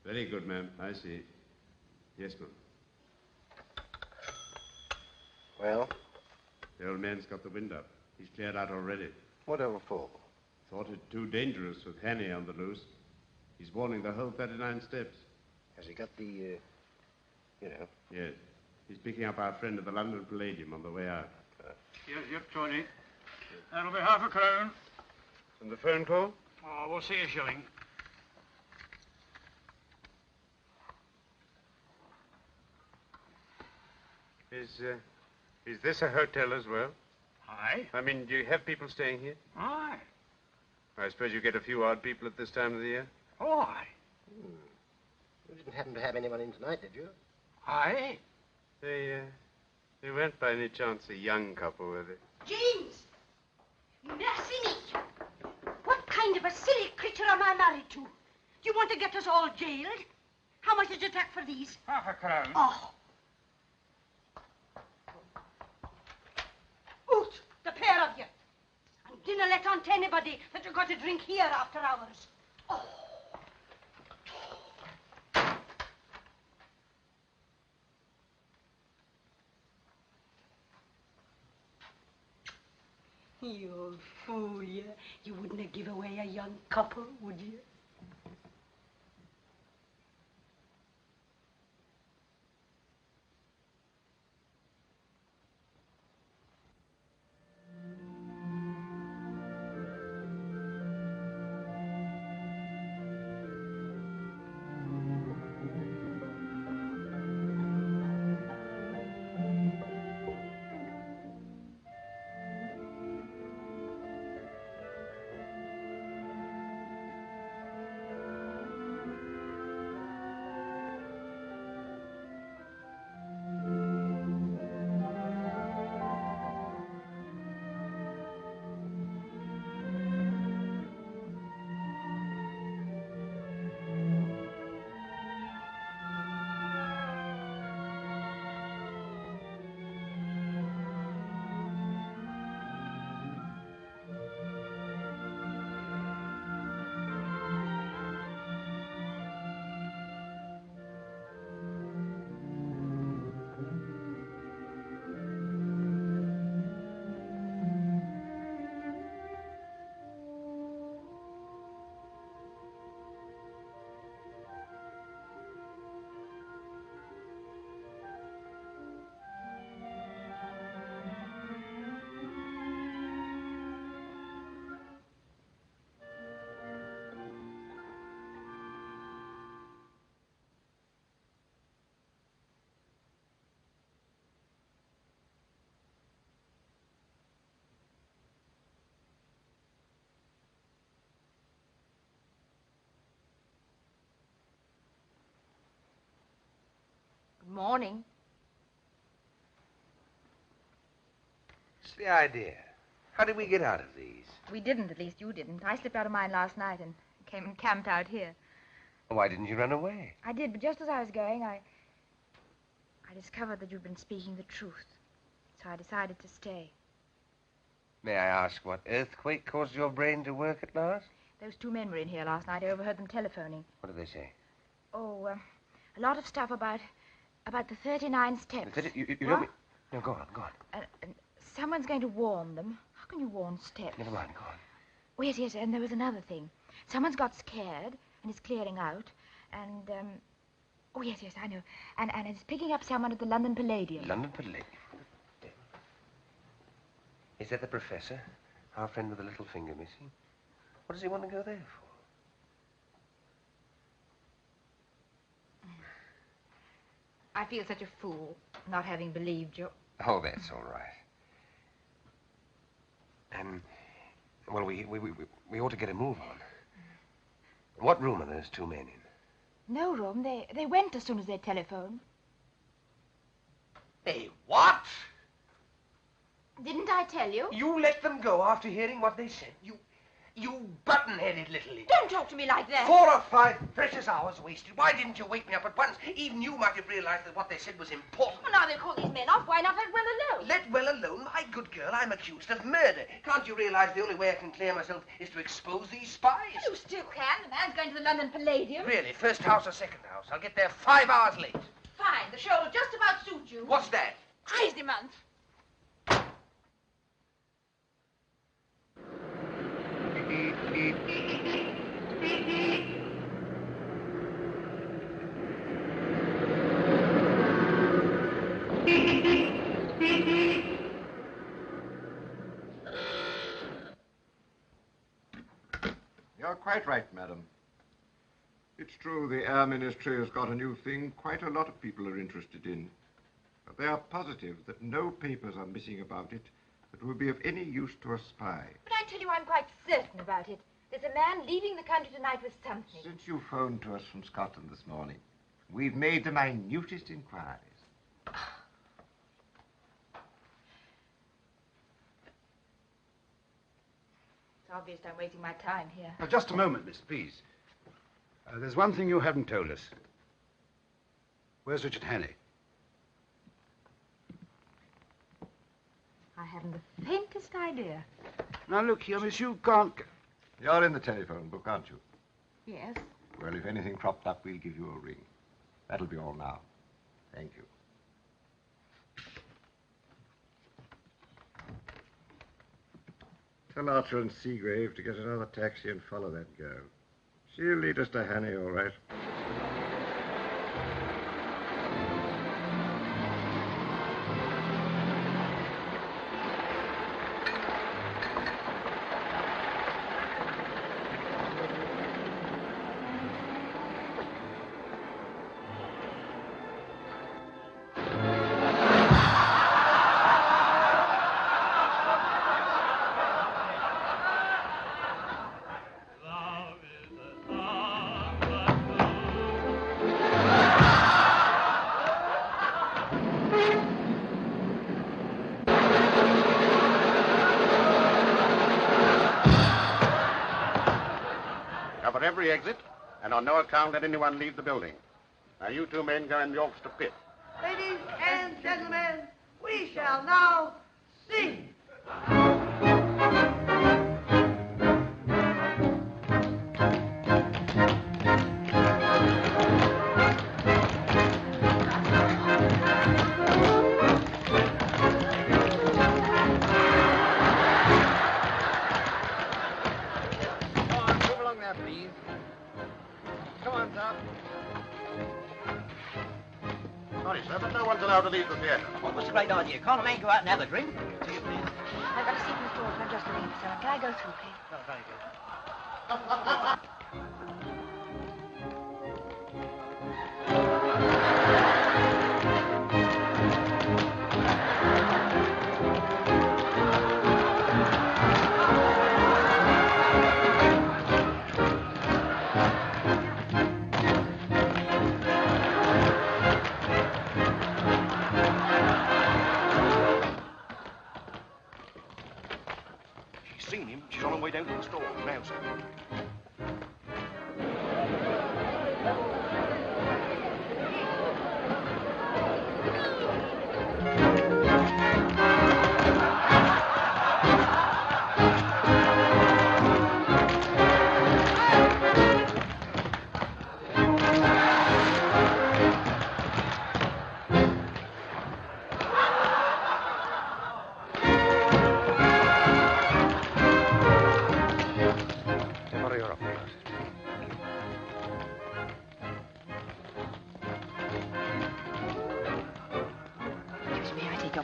Very good, ma'am. I see. Yes, ma'am. Well? The old man's got the wind up. He's cleared out already. Whatever for? Thought it too dangerous with Hanny on the loose. He's warning the whole 39 steps. Has he got the, you know? Yes. He's picking up our friend at the London Palladium on the way out. Yes, Tony. That'll be half a crown. And the phone call? Oh, we'll see a shilling. Is this a hotel as well? Aye. I mean, do you have people staying here? Aye. I suppose you get a few odd people at this time of the year? Oh, aye. You didn't happen to have anyone in tonight, did you? Aye. They weren't by any chance a young couple, were they? James! I married to? Do you want to get us all jailed? How much did you take for these? Half a crown. Oh. Out, the pair of you. And dinna let on to anybody that you've got to drink here after hours. Oh. You old fool, you. You wouldn't have give away a young couple, would you? Good morning. It's the idea. How did we get out of these? We didn't, at least you didn't. I slipped out of mine last night and came and camped out here. Why didn't you run away? I did, but just as I was going, I discovered that you'd been speaking the truth. So I decided to stay. May I ask what earthquake caused your brain to work at last? Those two men were in here last night. I overheard them telephoning. What did they say? Oh, a lot of stuff about the 39 steps. You What? don't mean... No, go on, go on. And someone's going to warn them. How can you warn steps? Never mind, go on. Oh, yes, and there was another thing. Someone's got scared and is clearing out. And, oh, yes, I know. And it's picking up someone at the London Palladium. London Palladium? Is that the professor? Our friend with the little finger missing? What does he want to go there for? I feel such a fool not having believed you. Oh, that's all right. Well, we ought to get a move on. What room are those two men in? No room. They went as soon as they telephoned. Hey, what? Didn't I tell you? You let them go after hearing what they said? You button-headed little idiot. Don't talk to me like that. 4 or 5 precious hours wasted. Why didn't you wake me up at once? Even you might have realized that what they said was important. Well, now they'll call these men off. Why not let well alone? Let well alone? My good girl, I'm accused of murder. Can't you realize the only way I can clear myself is to expose these spies? You still can. The man's going to the London Palladium. Really? First house or second house? I'll get there 5 hours late. Fine. The show will just about suit you. What's that? Crazy month. You're quite right, madam. It's true the Air Ministry has got a new thing quite a lot of people are interested in. But they are positive that no papers are missing about it that will be of any use to a spy. But I tell you, I'm quite certain about it. There's a man leaving the country tonight with something. Since you phoned to us from Scotland this morning, we've made the minutest inquiries. It's obvious I'm wasting my time here. Now, just a moment, miss, please. There's one thing you haven't told us. Where's Richard Hannay? I haven't the faintest idea. Now, look here, miss, you can't... You're in the telephone book, aren't you? Yes. Well, if anything cropped up, we'll give you a ring. That'll be all now. Thank you. Tell Archer and Seagrave to get another taxi and follow that girl. She'll lead us to Hannay, all right. Every exit, and on no account let anyone leave the building. Now, you two men go in the orchestra pit. Ladies and gentlemen, we shall now sing. Sorry, sir, but no one's allowed to leave the theatre. What was the great idea? Can't a man go out and have a drink? I've got a seat in the store, so I'm just looking for someone. Can I go through, please? Oh, very good. Seen him. She's on her way down to the store now, sir.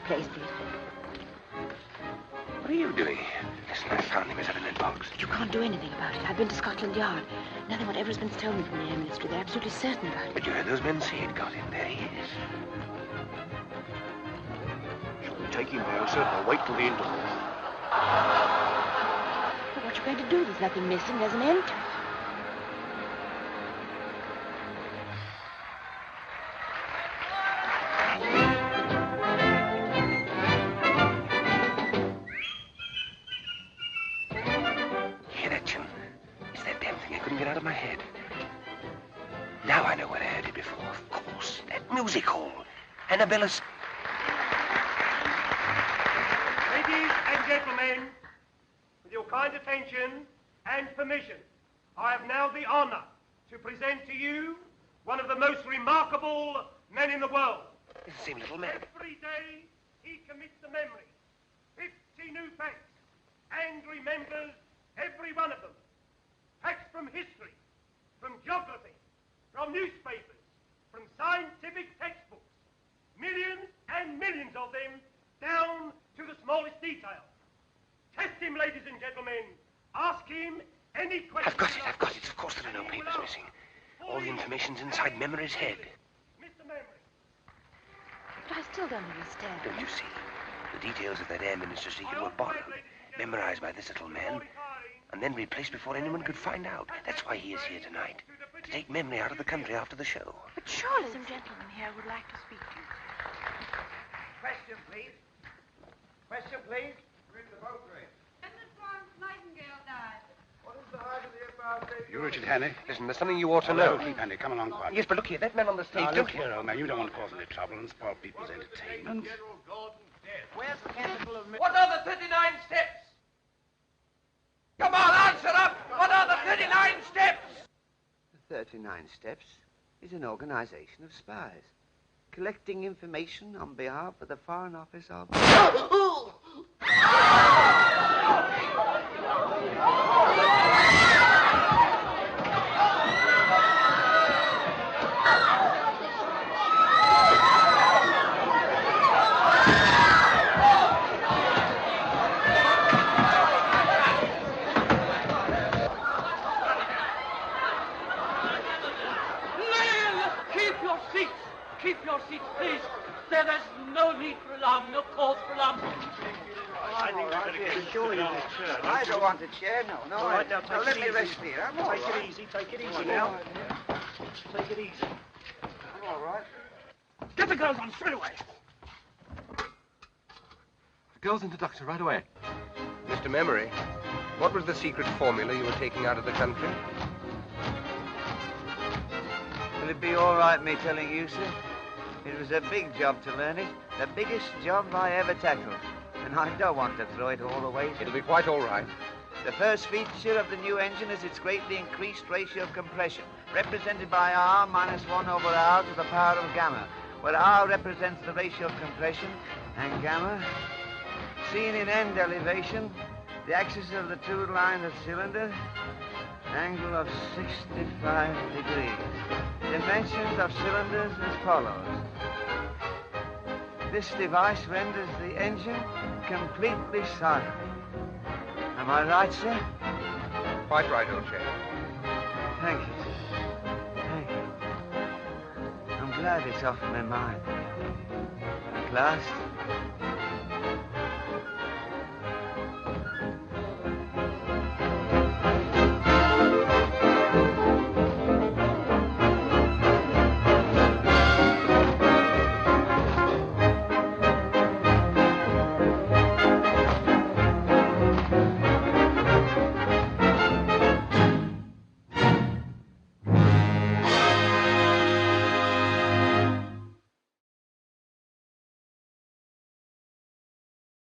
Place, please. What are you doing? Listen, I found him as a linen box. You can't do anything about it. I've been to Scotland Yard. Nothing whatever has been stolen from the Air Ministry. They're absolutely certain about it. But you heard those men say it got him. There he is. Shall we take him now, sir, or wait till the interval? But what you going to do? There's nothing missing. There's an end to it. Music hall. Annabella's... Ladies and gentlemen, with your kind attention and permission, I have now the honor to present to you one of the most remarkable men in the world. It's the same little man. Every day he commits to memory 50 new facts and remembers every one of them. Facts from history, from geography, from newspapers, from scientific textbooks, millions and millions of them, down to the smallest detail. Test him, ladies and gentlemen. Ask him any question. I've got it. Of course there are no papers missing. All the information's inside Memory's head. Mr. Memory. But I still don't understand. Don't you see? The details of that Air Minister secret were borrowed, memorized by this little man, and then replaced before anyone could find out. That's why he is here tonight. To take Memory out of the country after the show. But surely some gentleman here would like to speak to you. Question, please. Question, please. When the Florence Nightingale died. You Richard Hannay? Listen, there's something you ought to know. Keep Hannay. Come along quietly. Yes, but look here, that man on the stage. Now, don't look here, old man. You don't want to cause any trouble and spoil people's entertainment. Where's the capital of... What are the 39 steps? Come on, answer up! What are the 39 steps? The 39 Steps is an organization of spies, collecting information on behalf of the Foreign Office of... Keep your seats, please. There is no need for alarm, no cause for alarm. I don't want a chair, no. All right, now let me rest here. I'm all Take right. it easy, take it easy now. Take it easy. I'm all right. Get the girls on straight away. The girls into Doctor right away. Mr. Memory, what was the secret formula you were taking out of the country? Will it be all right me telling you, sir? It was a big job to learn it. The biggest job I ever tackled. And I don't want to throw it all away. It'll be quite all right. The first feature of the new engine is its greatly increased ratio of compression, represented by R minus 1 over R to the power of gamma, where R represents the ratio of compression, and gamma, seen in end elevation, the axis of the two-line of cylinder, angle of 65 degrees. Dimensions of cylinders as follows. This device renders the engine completely silent. Am I right, sir? Quite right, old chap. Thank you, sir. Thank you. I'm glad it's off my mind. At last,